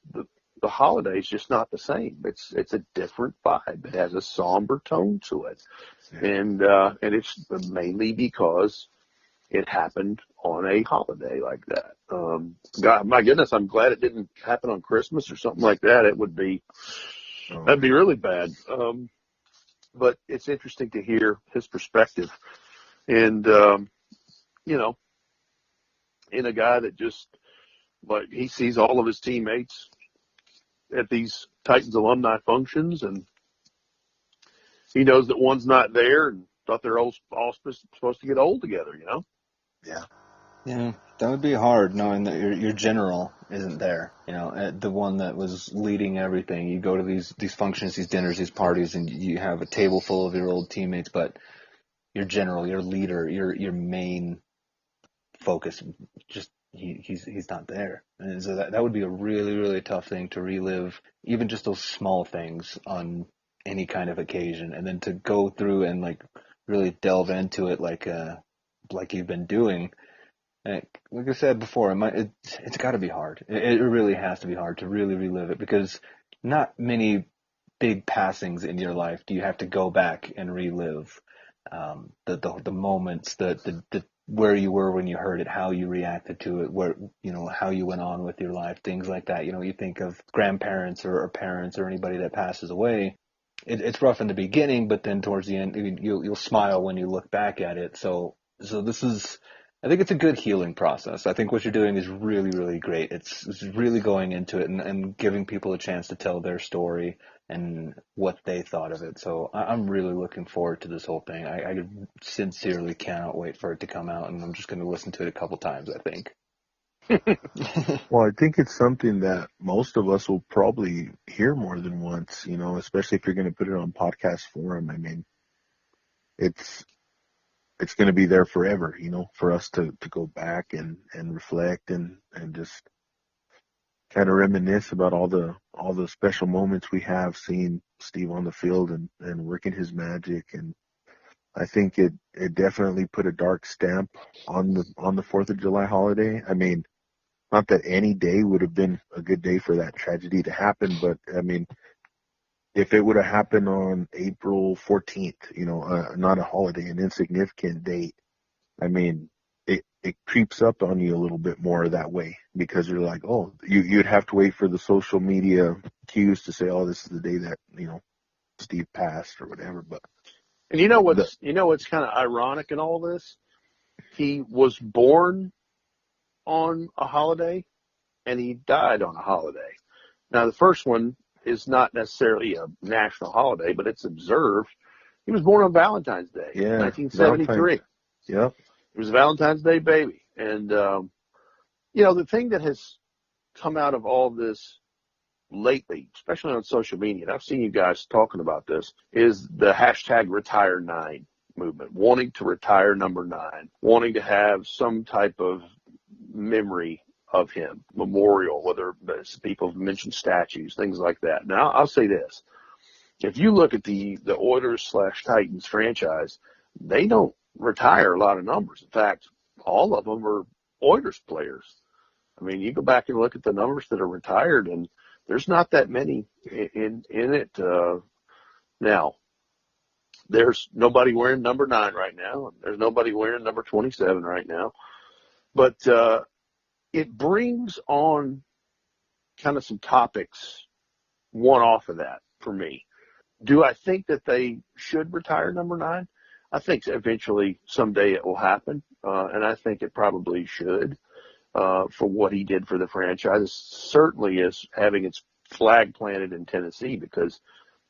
holiday is just not the same. It's a different vibe. It has a somber tone to it. And it's mainly because it happened on a holiday like that. God, my goodness, I'm glad it didn't happen on Christmas or something like that. That'd be really bad. But it's interesting to hear his perspective. And, you know, in a guy that just, like, he sees all of his teammates at these Titans alumni functions, and he knows that one's not there, and thought they're all supposed to get old together, you know? Yeah. Yeah, that would be hard knowing that your general isn't there. You know, the one that was leading everything. You go to these functions, these dinners, these parties, and you have a table full of your old teammates, but your general, your leader, your main focus, just he's not there. And so that would be a really, really tough thing to relive, even just those small things on any kind of occasion, and then to go through and like really delve into it like you've been doing. Like I said before, it's got to be hard. It really has to be hard to really relive it, because not many big passings in your life do you have to go back and relive the moments, the where you were when you heard it, how you reacted to it, where how you went on with your life, things like that. You think of grandparents or parents or anybody that passes away. It's rough in the beginning, but then towards the end, you'll smile when you look back at it. So this is. I think it's a good healing process. I think what you're doing is really, really great. It's really going into it and giving people a chance to tell their story and what they thought of it. So I'm really looking forward to this whole thing. I sincerely cannot wait for it to come out, and I'm just going to listen to it a couple times, I think. Well, I think it's something that most of us will probably hear more than once, especially if you're going to put it on podcast forum. I mean, it's going to be there forever, for us to go back and reflect and just kind of reminisce about all the special moments we have seeing Steve on the field and working his magic. And I think it definitely put a dark stamp on the 4th of July holiday. I mean, not that any day would have been a good day for that tragedy to happen, but I mean, if it would have happened on April 14th, not a holiday, an insignificant date, I mean, it creeps up on you a little bit more that way, because you're like, oh, you'd have to wait for the social media cues to say, oh, this is the day that, Steve passed or whatever. But and you know what's kind of ironic in all this? He was born on a holiday and he died on a holiday. Now, the first one is not necessarily a national holiday, but it's observed. He was born on Valentine's Day, 1973. Yeah. He was a Valentine's Day baby. And, the thing that has come out of all this lately, especially on social media, and I've seen you guys talking about this, is the hashtag #retire9 movement, wanting to retire number 9, wanting to have some type of memory of him, memorial, whether people have mentioned statues, things like that. Now, I'll say this. If you look at the Oilers/Titans franchise, they don't retire a lot of numbers. In fact, all of them are Oilers players. I mean, you go back and look at the numbers that are retired, and there's not that many in it. Now, there's nobody wearing number 9 right now. There's nobody wearing number 27 right now. But it brings on kind of some topics, one off of that for me. Do I think that they should retire number 9? I think eventually someday it will happen, and I think it probably should for what he did for the franchise. It certainly is having its flag planted in Tennessee because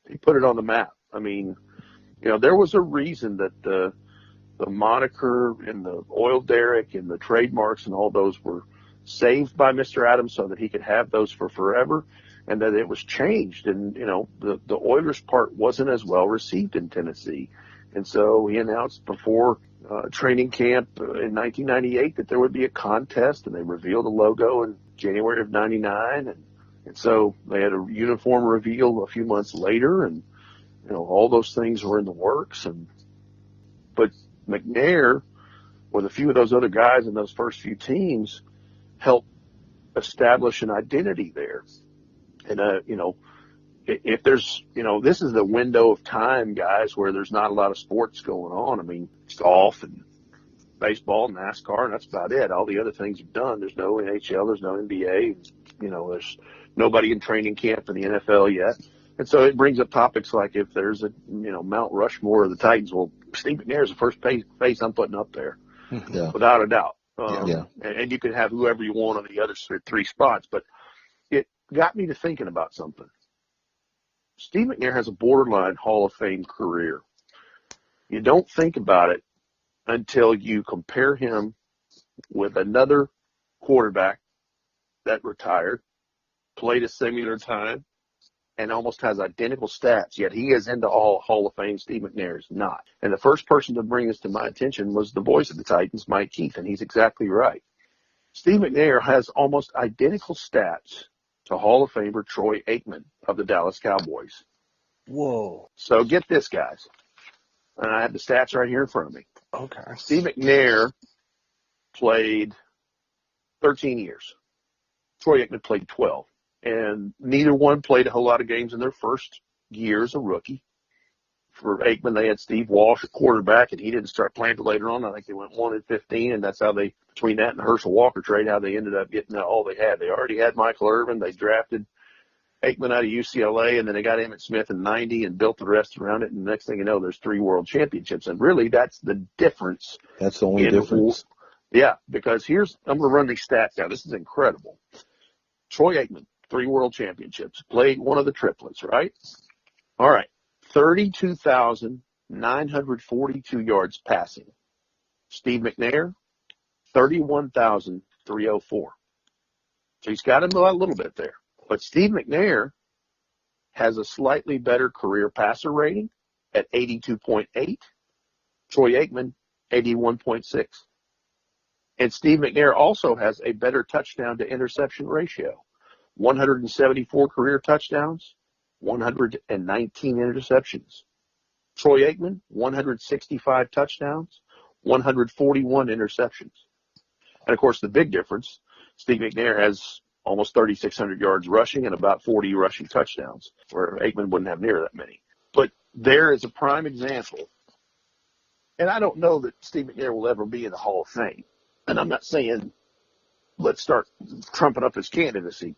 he put it on the map. I mean, there was a reason that the moniker and the oil derrick and the trademarks and all those were saved by Mr. Adams so that he could have those for forever, and that it was changed. And, the Oilers part wasn't as well received in Tennessee. And so he announced before training camp in 1998 that there would be a contest, and they revealed the logo in January of 99. And so they had a uniform reveal a few months later, and, all those things were in the works. But McNair, with a few of those other guys in those first few teams, helped establish an identity there. And, if there's, this is the window of time, guys, where there's not a lot of sports going on. I mean, it's golf and baseball, NASCAR, and that's about it. All the other things are done. There's no NHL, there's no NBA, there's nobody in training camp in the NFL yet. And so it brings up topics like if there's a, Mount Rushmore of the Titans, well, Steve McNair is the first face I'm putting up there, without a doubt. And you can have whoever you want on the other 3 spots. But it got me to thinking about something. Steve McNair has a borderline Hall of Fame career. You don't think about it until you compare him with another quarterback that retired, played a similar time, and almost has identical stats, yet he is into Hall of Fame. Steve McNair is not. And the first person to bring this to my attention was the voice of the Titans, Mike Keith, and he's exactly right. Steve McNair has almost identical stats to Hall of Famer Troy Aikman of the Dallas Cowboys. Whoa. So get this, guys. And I have the stats right here in front of me. Okay. Steve McNair played 13 years. Troy Aikman played 12. And neither one played a whole lot of games in their first year as a rookie. For Aikman, they had Steve Walsh at quarterback, and he didn't start playing until later on. I think they went 1-15, and that's how they, between that and the Herschel Walker trade, how they ended up getting all they had. They already had Michael Irvin. They drafted Aikman out of UCLA, and then they got Emmitt Smith in 90 and built the rest around it. And the next thing you know, there's 3 world championships. And really, that's the difference. That's the only difference. Yeah, because I'm going to run these stats down. This is incredible. Troy Aikman, 3 world championships, played one of the triplets, right? All right. 32,942 yards passing. Steve McNair, 31,304. So he's got him a little bit there. But Steve McNair has a slightly better career passer rating at 82.8. Troy Aikman, 81.6. And Steve McNair also has a better touchdown to interception ratio. 174 career touchdowns, 119 interceptions. Troy Aikman, 165 touchdowns, 141 interceptions. And, of course, the big difference, Steve McNair has almost 3,600 yards rushing and about 40 rushing touchdowns, where Aikman wouldn't have near that many. But there is a prime example. And I don't know that Steve McNair will ever be in the Hall of Fame. And I'm not saying let's start trumping up his candidacy.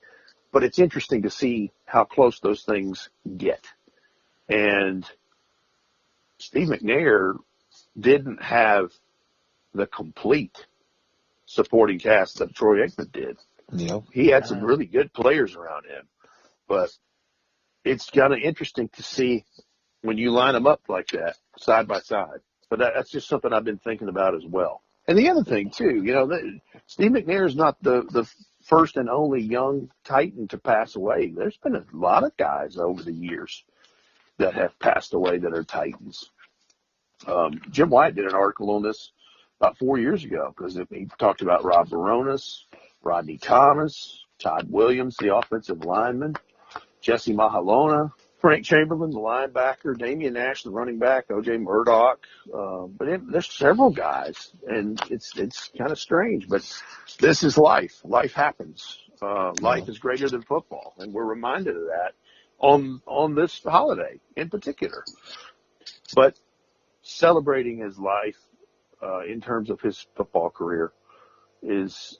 But it's interesting to see how close those things get. And Steve McNair didn't have the complete supporting cast that Troy Aikman did. Yeah. He had some really good players around him. But it's kind of interesting to see when you line them up like that, side by side. But that's just something I've been thinking about as well. And the other thing, too, Steve McNair is not the first and only young Titan to pass away. There's been a lot of guys over the years that have passed away that are Titans. Jim White did an article on this about 4 years ago because he talked about Rob Baronis, Rodney Thomas, Todd Williams, the offensive lineman, Jesse Mahalona, Frank Chamberlain, the linebacker, Damian Nash, the running back, O.J. Murdoch. But there's several guys, and it's kind of strange. But this is life. Life happens. Life is greater than football, and we're reminded of that on this holiday in particular. But celebrating his life in terms of his football career is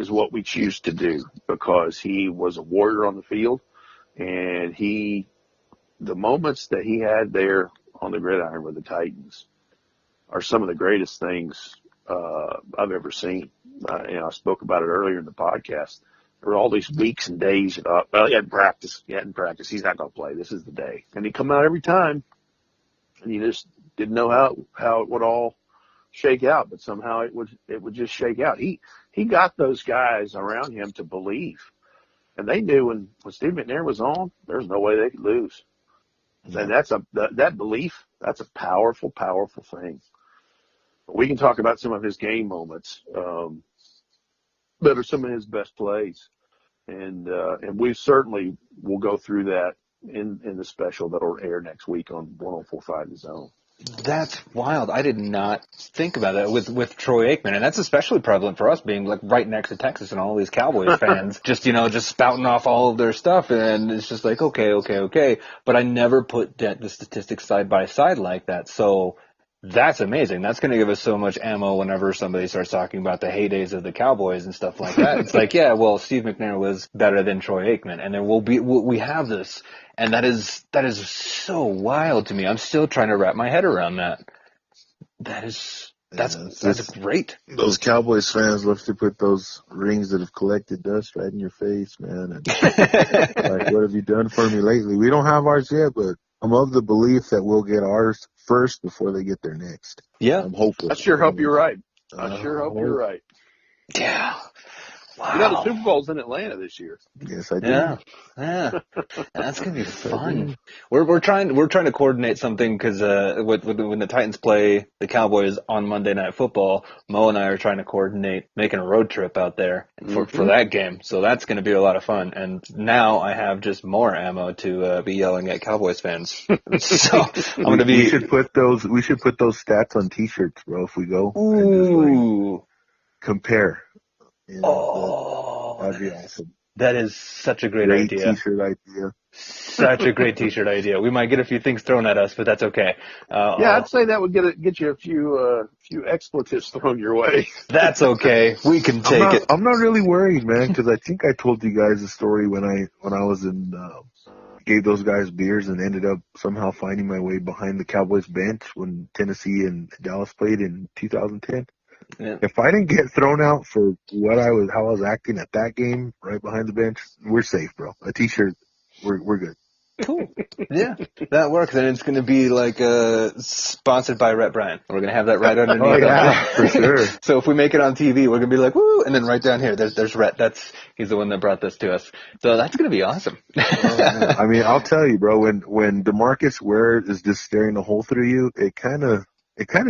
what we choose to do because he was a warrior on the field, and the moments that he had there on the gridiron with the Titans are some of the greatest things I've ever seen. I spoke about it earlier in the podcast. There were all these weeks and days. Well, he hadn't practiced. He's not going to play. This is the day. And he'd come out every time, and you just didn't know how it would all shake out. But somehow it would just shake out. He got those guys around him to believe. And they knew when Steve McNair was on, there's no way they could lose. And that belief, that's a powerful, powerful thing. But we can talk about some of his game moments that are some of his best plays. And we certainly will go through that in the special that'll air next week on 104.5 The Zone. That's wild. I did not think about that with Troy Aikman, and that's especially prevalent for us being like right next to Texas and all these Cowboys fans just spouting off all of their stuff, and it's just like, okay. But I never put the statistics side by side like that. So that's amazing. That's going to give us so much ammo whenever somebody starts talking about the heydays of the Cowboys and stuff like that. It's like, yeah, well, Steve McNair was better than Troy Aikman, and then we have this, and that is so wild to me. I'm still trying to wrap my head around that. That's great. Those Cowboys fans love to put those rings that have collected dust right in your face, man. And like, what have you done for me lately? We don't have ours yet, but I'm of the belief that we'll get ours first before they get their next. Yeah. I'm hopeful. I sure hope you're right. I sure hope you're right. Yeah. Wow. You know, the Super Bowl's in Atlanta this year. Yes, I do. Yeah. That's gonna be Yes, I fun. do. We're trying to coordinate something because when the Titans play the Cowboys on Monday Night Football, Mo and I are trying to coordinate making a road trip out there for that game. So that's going to be a lot of fun. And now I have just more ammo to be yelling at Cowboys fans. So I'm going to be. We should put those stats on T-shirts, bro. If we go and just like compare. You know, that'd be awesome. That is such a great idea. T-shirt idea. Such a great T-shirt idea. We might get a few things thrown at us, but that's okay. Yeah, I'd say that would get you a few expletives thrown your way. That's okay. We can take it. I'm not really worried, man, because I think I told you guys a story when I was in gave those guys beers and ended up somehow finding my way behind the Cowboys bench when Tennessee and Dallas played in 2010. Yeah. If I didn't get thrown out for how I was acting at that game right behind the bench, we're safe, bro. A T-shirt, we're good. Cool. Yeah, that works. And it's going to be like sponsored by Rhett Bryan. We're going to have that right underneath. Oh, yeah, for sure. So if we make it on TV, we're going to be like, woo, and then right down here, there's Rhett. He's the one that brought this to us. So that's going to be awesome. I mean, I'll tell you, bro, when DeMarcus Ware is just staring a hole through you, it kind of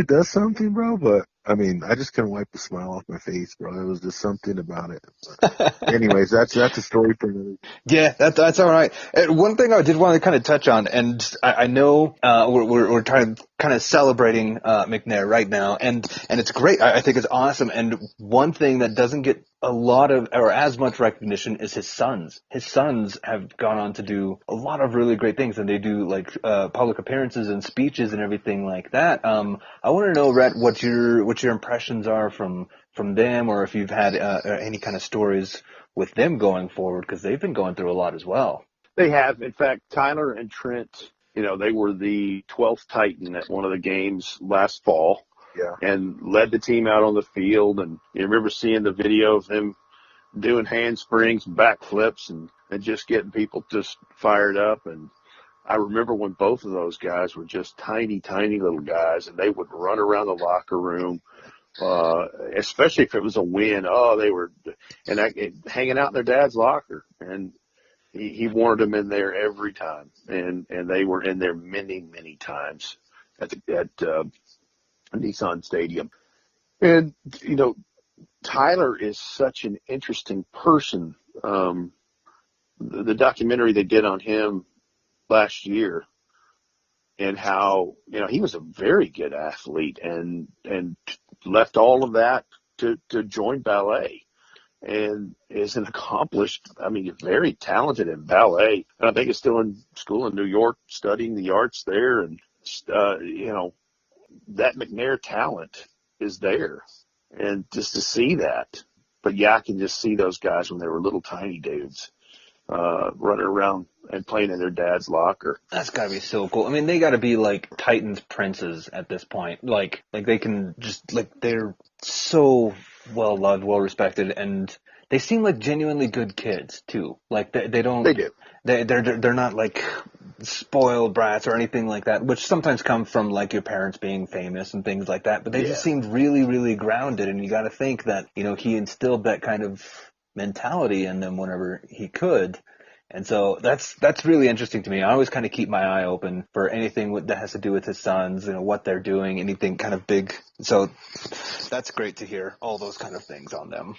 does something, bro, but I mean, I just couldn't wipe the smile off my face, bro. There was just something about it. But anyways, that's a story for another. Yeah, that's all right. One thing I did want to kind of touch on, and I know we're trying kind of celebrating McNair right now, and it's great. I think it's awesome. And one thing that doesn't get a lot of or as much recognition is his sons. His sons have gone on to do a lot of really great things, and they do like public appearances and speeches and everything like that. I want to know, Rhett, what your impressions are from them, or if you've had any kind of stories with them going forward, because they've been going through a lot as well. They have. In fact, Tyler and Trent, they were the 12th Titan at one of the games last fall. Yeah. And led the team out on the field. And you remember seeing the video of them doing handsprings, backflips, and just getting people just fired up. And I remember when both of those guys were just tiny, tiny little guys, and they would run around the locker room, especially if it was a win. Oh, they were hanging out in their dad's locker. And he wanted them in there every time. And they were in there many, many times at Nissan Stadium. And, Tyler is such an interesting person. The documentary they did on him last year, and how, he was a very good athlete and left all of that to join ballet, and is an accomplished, very talented in ballet. And I think is still in school in New York studying the arts there. And, that McNair talent is there, and just to see that. But yeah, I can just see those guys when they were little tiny dudes, running around and playing in their dad's locker. That's gotta be so cool. They gotta be like Titans princes at this point. Like they can just, like, they're so well loved, well respected, and they seem like genuinely good kids too. Like they don't. They do. They're not like spoiled brats or anything like that, which sometimes come from like your parents being famous and things like that. But they just seemed really, really grounded, and you got to think that he instilled that kind of mentality in them whenever he could. And so that's really interesting to me. I always kind of keep my eye open for anything that has to do with his sons, what they're doing, anything kind of big. So that's great to hear all those kind of things on them.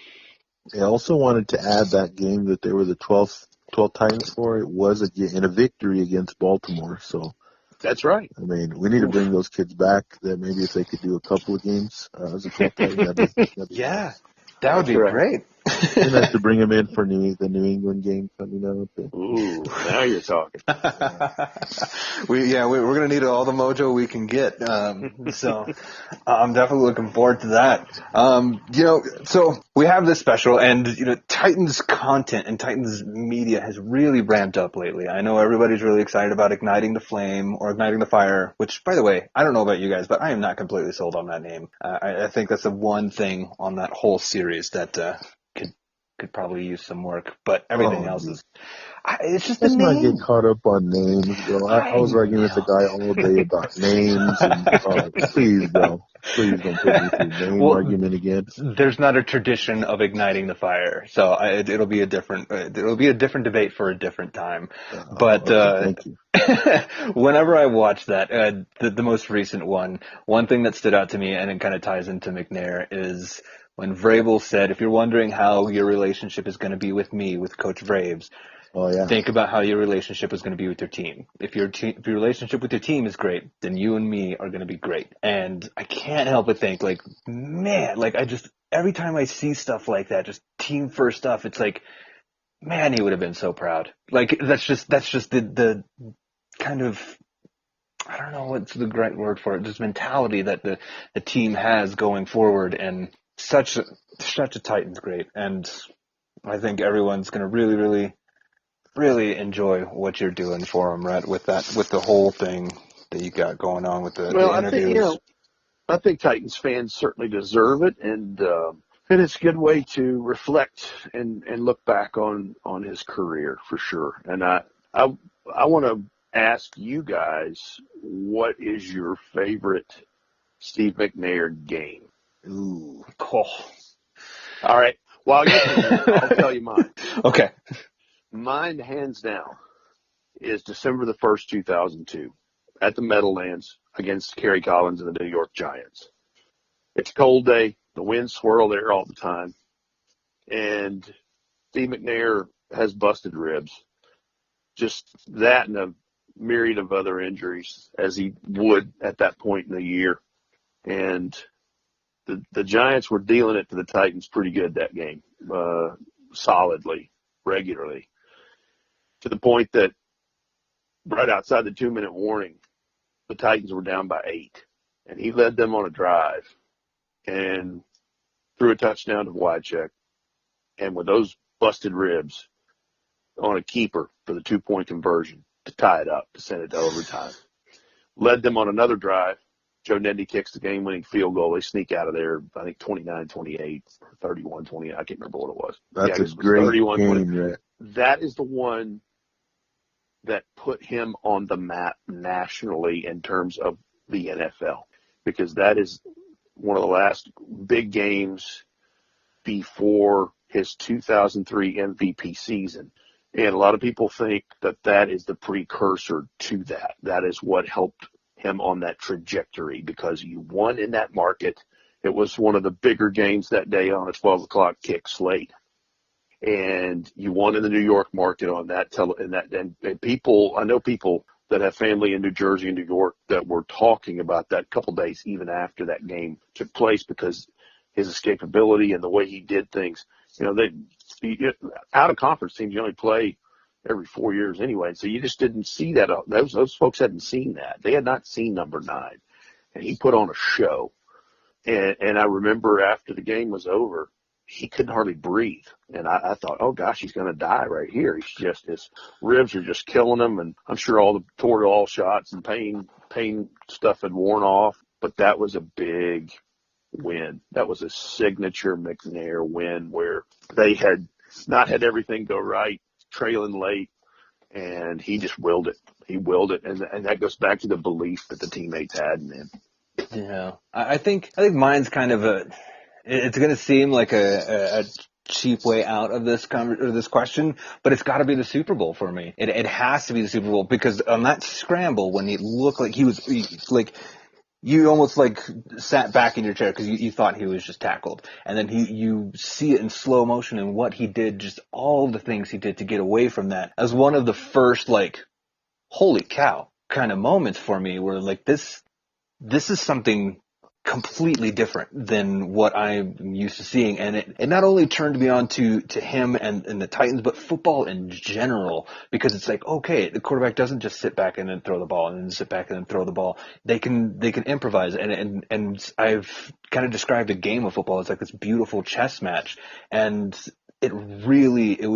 I also wanted to add that game that they were the 12th Titans for. It was in a victory against Baltimore. So that's right. We need to bring those kids back. That maybe if they could do a couple of games as a 12th Titan, that'd be yeah, that would be great. We're gonna have to bring him in for the New England game coming up. Ooh, now you're talking. We're gonna need all the mojo we can get. So I'm definitely looking forward to that. So we have this special, and Titans content and Titans media has really ramped up lately. I know everybody's really excited about Igniting the Flame or Igniting the Fire, which, by the way, I don't know about you guys, but I am not completely sold on that name. I think that's the one thing on that whole series that could probably use some work, but everything else is. It's just the Let's not get name. caught up on names, bro. I I was arguing with the know. guy all day about names, and please, bro, please don't put me through name Well, argument again. there's not a tradition of igniting the fire, so it'll be a different debate for a different time. But Okay, thank you. whenever I watch that, the most recent one thing that stood out to me, and it kind of ties into McNair, is when Vrabel said, "If you're wondering how your relationship is going to be with me, with Coach Vraves, Oh yeah. think about how your relationship is going to be with your team. If your relationship with your team is great, then you and me are going to be great." And I can't help but think, like, man, like every time I see stuff like that, just team first stuff, it's like, man, he would have been so proud. Like that's just the kind of, I don't know what's the right word for it, just mentality that the team has going forward, and such a Titans great. And I think everyone's going to really enjoy what you're doing for them, Rhett, with the whole thing that you got going on with the interviews. I think Titans fans certainly deserve it, and it's a good way to reflect and look back on his career for sure. And I want to ask you guys, what is your favorite Steve McNair game? Ooh, cool. All right. While you're thinking, I'll tell you mine. Okay. Mine, hands down, is December the 1st, 2002, at the Meadowlands against Kerry Collins and the New York Giants. It's a cold day. The winds swirl there all the time. And Steve McNair has busted ribs. Just that and a myriad of other injuries, as he would at that point in the year. And the Giants were dealing it to the Titans pretty good that game, solidly, regularly, to the point that right outside the 2-minute warning, the Titans were down by 8. And he led them on a drive and threw a touchdown to Wycheck. And with those busted ribs, on a keeper for the 2-point conversion to tie it up, to send it to overtime. Led them on another drive. Joe Nendy kicks the game-winning field goal. They sneak out of there, I think, 29-28 or 31-28. I can't remember what it was. That's a great game, right? That is the one that put him on the map nationally in terms of the NFL, because that is one of the last big games before his 2003 MVP season. And a lot of people think that that is the precursor to that. That is what helped him on that trajectory, because you won in that market. It was one of the bigger games that day on a 12 o'clock kick slate. And you won in the New York market on that. And people, I know people that have family in New Jersey and New York that were talking about that couple days even after that game took place, because his escapability and the way he did things. You know, out of conference teams, you only play every 4 years anyway. And so you just didn't see that. Those folks hadn't seen that. They had not seen number 9. And he put on a show. And I remember after the game was over, he couldn't hardly breathe. And I thought, oh gosh, he's going to die right here. His ribs are just killing him. And I'm sure all the Toradol shots and pain stuff had worn off. But that was a big win. That was a signature McNair win, where they had not had everything go right, trailing late, and he just willed it. He willed it, and that goes back to the belief that the teammates had in him. Yeah, I think mine's kind of it's going to seem like a cheap way out of this question, but it's got to be the Super Bowl for me. It has to be the Super Bowl, because on that scramble, when he looked like he was like, you almost like sat back in your chair because you thought he was just tackled. And then you see it in slow motion, and what he did, just all the things he did to get away from that, as one of the first, like, holy cow kind of moments for me, where like this is something completely different than what I'm used to seeing. And it not only turned me on to him and the Titans, but football in general, because it's like, okay, the quarterback doesn't just sit back and then throw the ball and then sit back and then throw the ball. They can improvise. And I've kind of described a game of football as like this beautiful chess match. And it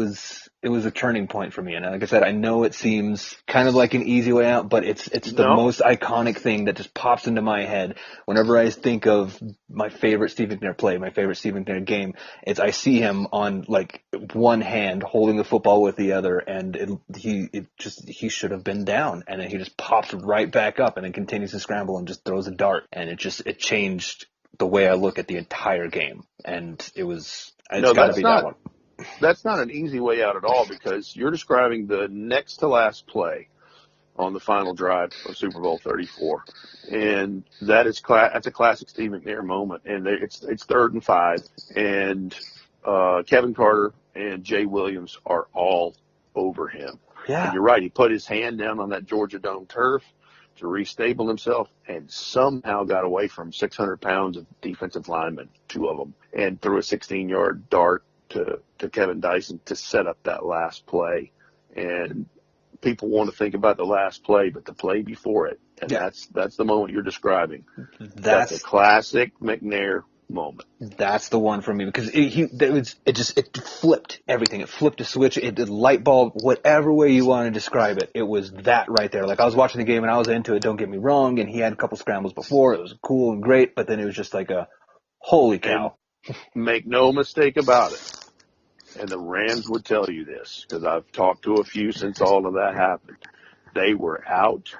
was a turning point for me. And like I said, I know it seems kind of like an easy way out, but it's the most iconic thing that just pops into my head whenever I think of my favorite Steve McNair play, my favorite Steve McNair game. I see him on like one hand holding the football with the other, and he should have been down, and then he just pops right back up and then continues to scramble and just throws a dart, and it changed the way I look at the entire game. And it's got to be that one. That's not an easy way out at all, because you're describing the next to last play on the final drive of Super Bowl 34. And that's a classic Steve McNair moment. And it's 3rd and 5, and Kevin Carter and Jay Williams are all over him. Yeah. And you're right. He put his hand down on that Georgia Dome turf to restable himself, and somehow got away from 600 pounds of defensive linemen, 2 of them, and threw a 16-yard dart to Kevin Dyson to set up that last play. And people want to think about the last play, but the play before it, and that's the moment you're describing. That's a classic McNair moment. That's the one for me, because it flipped everything. It flipped a switch. It did light bulb, whatever way you want to describe it. It was that right there. Like, I was watching the game and I was into it. Don't get me wrong. And he had a couple scrambles before. It was cool and great, but then it was just like a holy cow. And make no mistake about it. And the Rams would tell you this, because I've talked to a few since all of that happened. They were out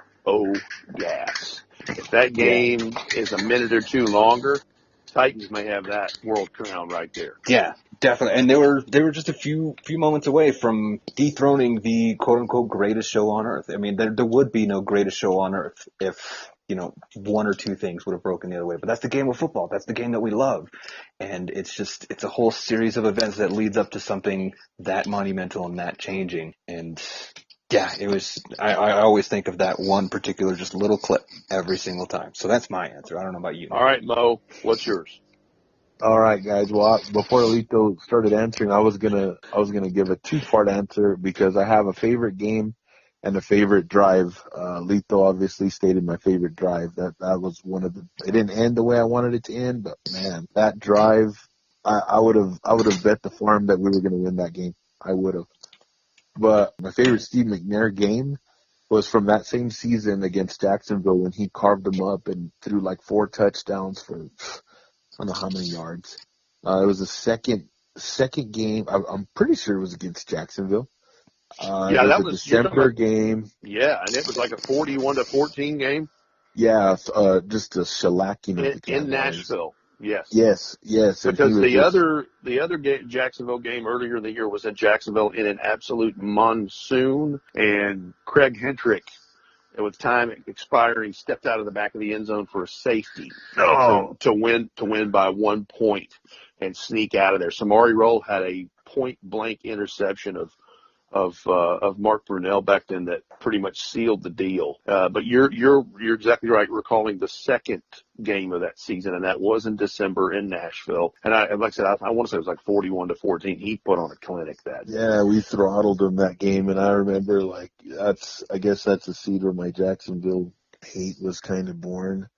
gas. If that game is a minute or 2 longer, Titans may have that world crown right there. Yeah, definitely. And they were just a few moments away from dethroning the quote unquote greatest show on earth. I mean, there would be no greatest show on earth if, 1 or 2 things would have broken the other way. But that's the game of football. That's the game that we love. And it's a whole series of events that leads up to something that monumental and that changing. And yeah, it was, I always think of that one particular just little clip every single time. So that's my answer. I don't know about you. All right, Mo, what's yours? All right, guys. Well, before Lito started answering, I was gonna give a 2-part answer, because I have a favorite game and a favorite drive. Lito obviously stated my favorite drive. That was one of it didn't end the way I wanted it to end, but man, that drive, I would have bet the farm that we were gonna win that game. I would have. But my favorite Steve McNair game was from that same season against Jacksonville, when he carved them up and threw like 4 touchdowns for I don't know how many yards. It was the second game. I'm pretty sure it was against Jacksonville. That was a December game. Yeah, and it was like a 41-14 game. Yeah, just a shellacking of the in Nashville. Yes. Yes. Because the other Jacksonville game earlier in the year was in Jacksonville in an absolute monsoon, and Craig Hentrick, with time expiring, stepped out of the back of the end zone for a safety to win by 1 point and sneak out of there. Samari Rolle had a point blank interception of Mark Brunell back then that pretty much sealed the deal. But you're exactly right, recalling the second game of that season, and that was in December in Nashville. And like I said, I want to say it was like 41-14. He put on a clinic that day. Yeah, we throttled him that game, and I remember I guess that's the seed where my Jacksonville hate was kind of born.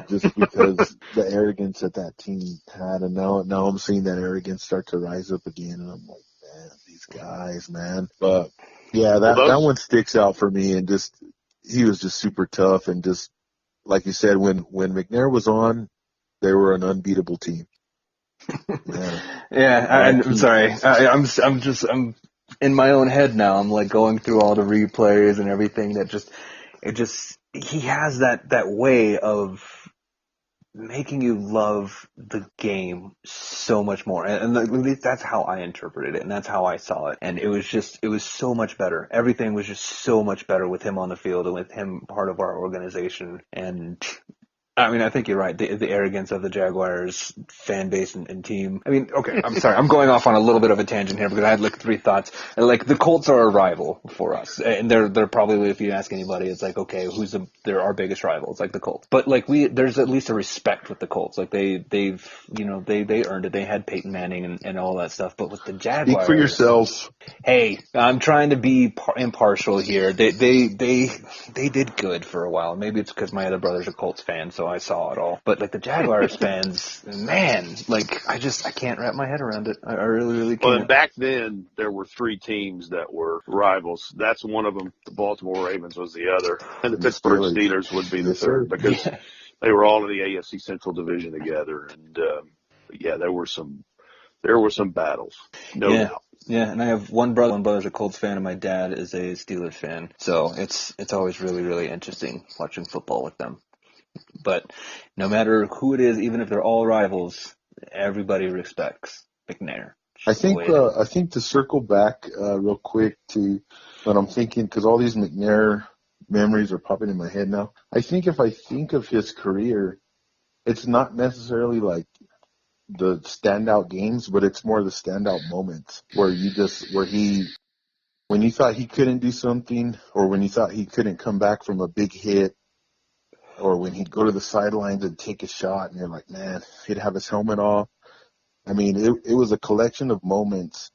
Just because the arrogance that team had, and now I'm seeing that arrogance start to rise up again, and I'm like, man, these guys, man. But yeah, that one sticks out for me, and just he was just super tough, and just like you said, when McNair was on, they were an unbeatable team. I'm sorry, I'm in my own head now. I'm like going through all the replays and everything he has that way of making you love the game so much more. And at least that's how I interpreted it, and that's how I saw it. And it was so much better. Everything was just so much better with him on the field and with him part of our organization. And I mean, I think you're right. The arrogance of the Jaguars fan base and team. I mean, okay, I'm sorry. I'm going off on a little bit of a tangent here because I had like 3 thoughts. Like, the Colts are a rival for us. And they're probably, if you ask anybody, it's like, okay, they're our biggest rivals, like the Colts. But like there's at least a respect with the Colts. Like they've earned it. They had Peyton Manning and all that stuff. But with the Jaguars. Speak for yourself. Hey, I'm trying to be impartial here. They did good for a while. Maybe it's because my other brother's a Colts fan, so I saw it all. But like the Jaguars fans, man, like I can't wrap my head around it. I really, really can't. Well, and back then there were three teams that were rivals. That's one of them. The Baltimore Ravens was the other, and the Pittsburgh Steelers would be the third because they were all in the AFC Central Division together. And yeah, there were some battles, no doubt. Yeah, and I have one brother. One brother's a Colts fan, and my dad is a Steelers fan. So it's always really, really interesting watching football with them. But no matter who it is, even if they're all rivals, everybody respects McNair. I think to circle back real quick to what I'm thinking, because all these McNair memories are popping in my head now. I think if I think of his career, it's not necessarily like the standout games, but it's more the standout moments when you thought he couldn't do something, or when you thought he couldn't come back from a big hit, or when he'd go to the sidelines and take a shot, and you're like, man, he'd have his helmet off. I mean, it was a collection of moments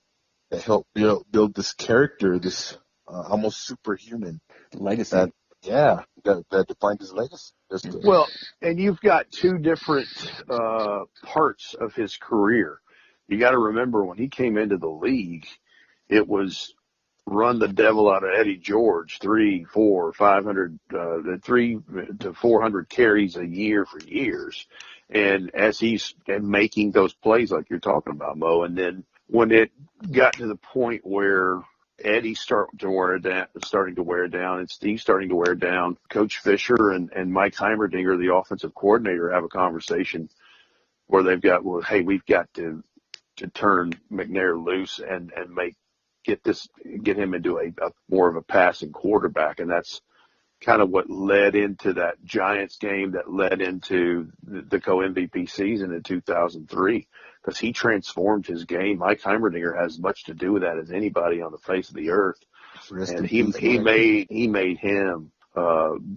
that helped build this character, this almost superhuman legacy. That defined his legacy. Well, and you've got two different parts of his career. You got to remember when he came into the league, it was run the devil out of Eddie George, 300 to 400 carries a year for years. And as he's making those plays like you're talking about, Mo, and then when it got to the point where Eddie's starting to wear down, and Steve's starting to wear down, Coach Fisher and Mike Heimerdinger, the offensive coordinator, have a conversation where they've got, well, hey, we've got to turn McNair loose and get him into a more of a passing quarterback. And that's kind of what led into that Giants game that led into the co-MVP season in 2003, because he transformed his game. Mike Heimerdinger has as much to do with that as anybody on the face of the earth. And he made him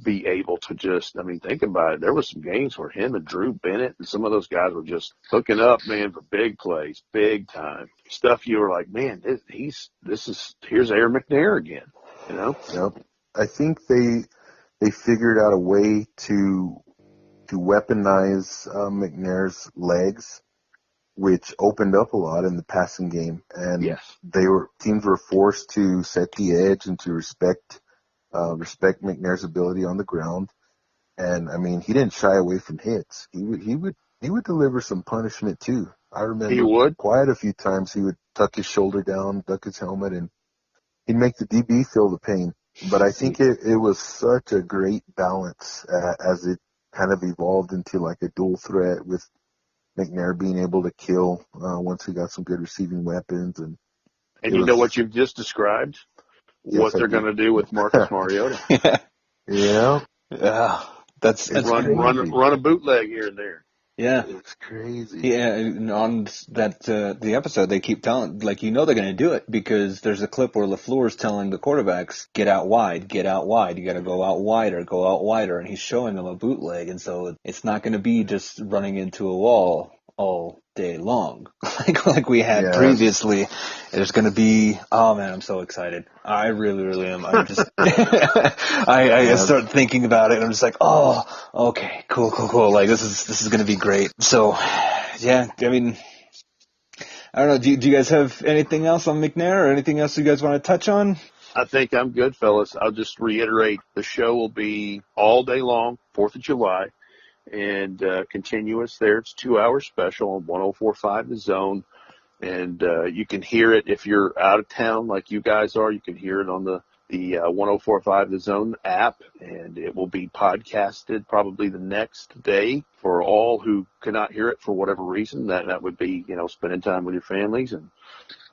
be able to just, I mean, think about it. There was some games where him and Drew Bennett and some of those guys were just hooking up, man, for big plays, big time stuff. You were like, man, here's Air McNair again, you know? Yep. I think they figured out a way to weaponize McNair's legs, which opened up a lot in the passing game. And teams were forced to set the edge and to respect McNair's ability on the ground. And I mean, he didn't shy away from hits. He would deliver some punishment too. I remember quite a few times he would tuck his shoulder down, duck his helmet, and he'd make the DB feel the pain. But I think it was such a great balance as it kind of evolved into like a dual threat, with McNair being able to kill once he got some good receiving weapons. And you know what you've just described? Yes, what they're going to do with Marcus Mariota. Yeah. That's run a bootleg here and there. Yeah. It's crazy. Yeah, and on that the episode, they keep telling, like, you know they're going to do it, because there's a clip where LaFleur's telling the quarterbacks, get out wide, you got to go out wider, and he's showing them a bootleg, and so it's not going to be just running into a wall all day long like we had previously. There's going to be, oh man, I'm so excited. I really, really am. I'm just, I start thinking about it, and I'm just like, oh, okay, cool. Like, this is going to be great. So, yeah, I mean, I don't know. Do you guys have anything else on McNair, or anything else you guys want to touch on? I think I'm good, fellas. I'll just reiterate, the show will be all day long, 4th of July. And continuous there. It's 2-hour special on 104.5 The Zone. And you can hear it if you're out of town like you guys are. You can hear it on the 104.5 The Zone app. And it will be podcasted probably the next day for all who cannot hear it for whatever reason. That would be, spending time with your families and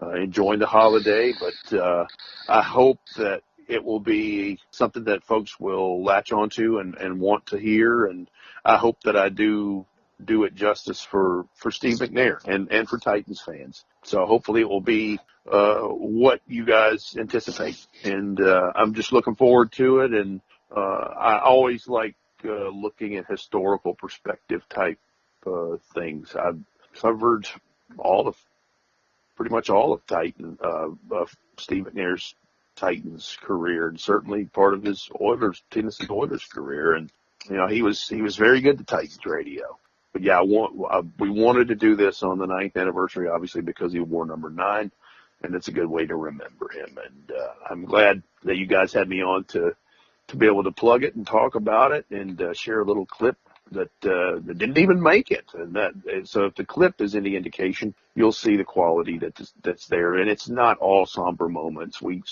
enjoying the holiday. But I hope that it will be something that folks will latch onto and want to hear. And I hope that I do it justice for Steve McNair and for Titans fans. So hopefully it will be what you guys anticipate. And I'm just looking forward to it. And I always like looking at historical perspective type things. I've covered pretty much all of Steve McNair's Titans career, and certainly part of his Tennessee Oilers career. And he was very good to Titans radio. But yeah, we wanted to do this on the 9th anniversary, obviously, because he wore number 9, and it's a good way to remember him. And I'm glad that you guys had me on to be able to plug it and talk about it and share a little clip that didn't even make it. And so if the clip is any indication, you'll see the quality that's there. And it's not all somber moments. We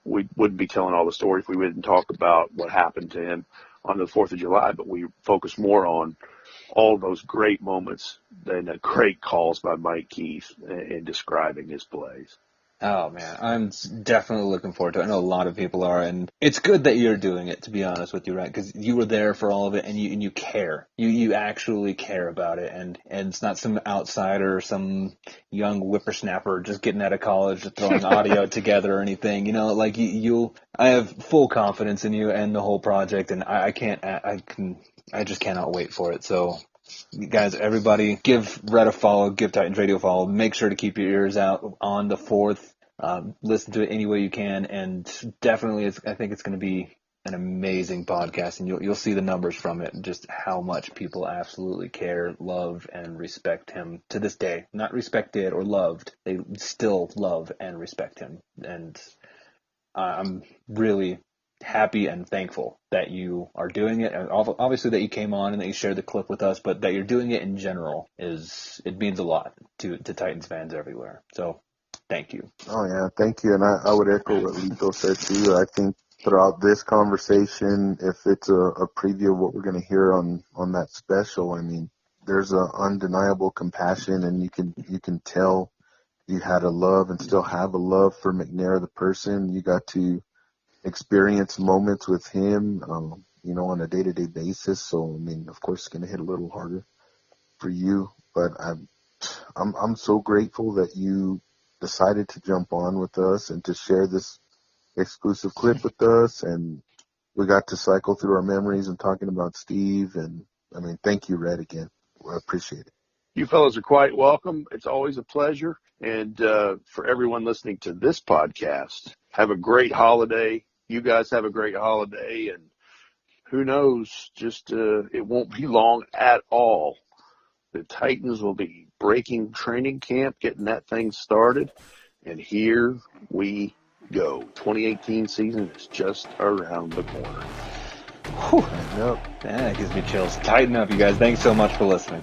wouldn't be telling all the story if we didn't talk about what happened to him on the 4th of July, but we focus more on all those great moments and the great calls by Mike Keith in describing his plays. Oh, man, I'm definitely looking forward to it. I know a lot of people are, and it's good that you're doing it, to be honest with you, right? Because you were there for all of it, and you care. You actually care about it, and it's not some outsider, some young whippersnapper just getting out of college, just throwing audio together or anything. Like I have full confidence in you and the whole project, and I just cannot wait for it. So, guys, everybody, give Rhett a follow, give Titans Radio a follow. Make sure to keep your ears out on the 4th. Listen to it any way you can, and definitely, I think it's going to be an amazing podcast, and you'll see the numbers from it, and just how much people absolutely care, love, and respect him to this day. Not respected or loved; they still love and respect him, and I'm really happy and thankful that you are doing it, and obviously that you came on and that you shared the clip with us, but that you're doing it in general it means a lot to Titans fans everywhere. So thank you. Oh yeah, thank you. And I would echo what Lito said too. I think throughout this conversation, if it's a preview of what we're going to hear on that special, I mean, there's an undeniable compassion, and you can tell you had a love and still have a love for McNair the person. You got to experience moments with him, on a day-to-day basis. So, I mean, of course, it's going to hit a little harder for you, but I'm so grateful that you decided to jump on with us and to share this exclusive clip with us. And we got to cycle through our memories and talking about Steve. And I mean, thank you, Rhett, again. I appreciate it. You fellas are quite welcome. It's always a pleasure. And for everyone listening to this podcast, have a great holiday. You guys have a great holiday, and who knows, just it won't be long at all. The Titans will be breaking training camp, getting that thing started, and here we go. 2018 season is just around the corner. Whew. That gives me chills. Tighten up, you guys. Thanks so much for listening.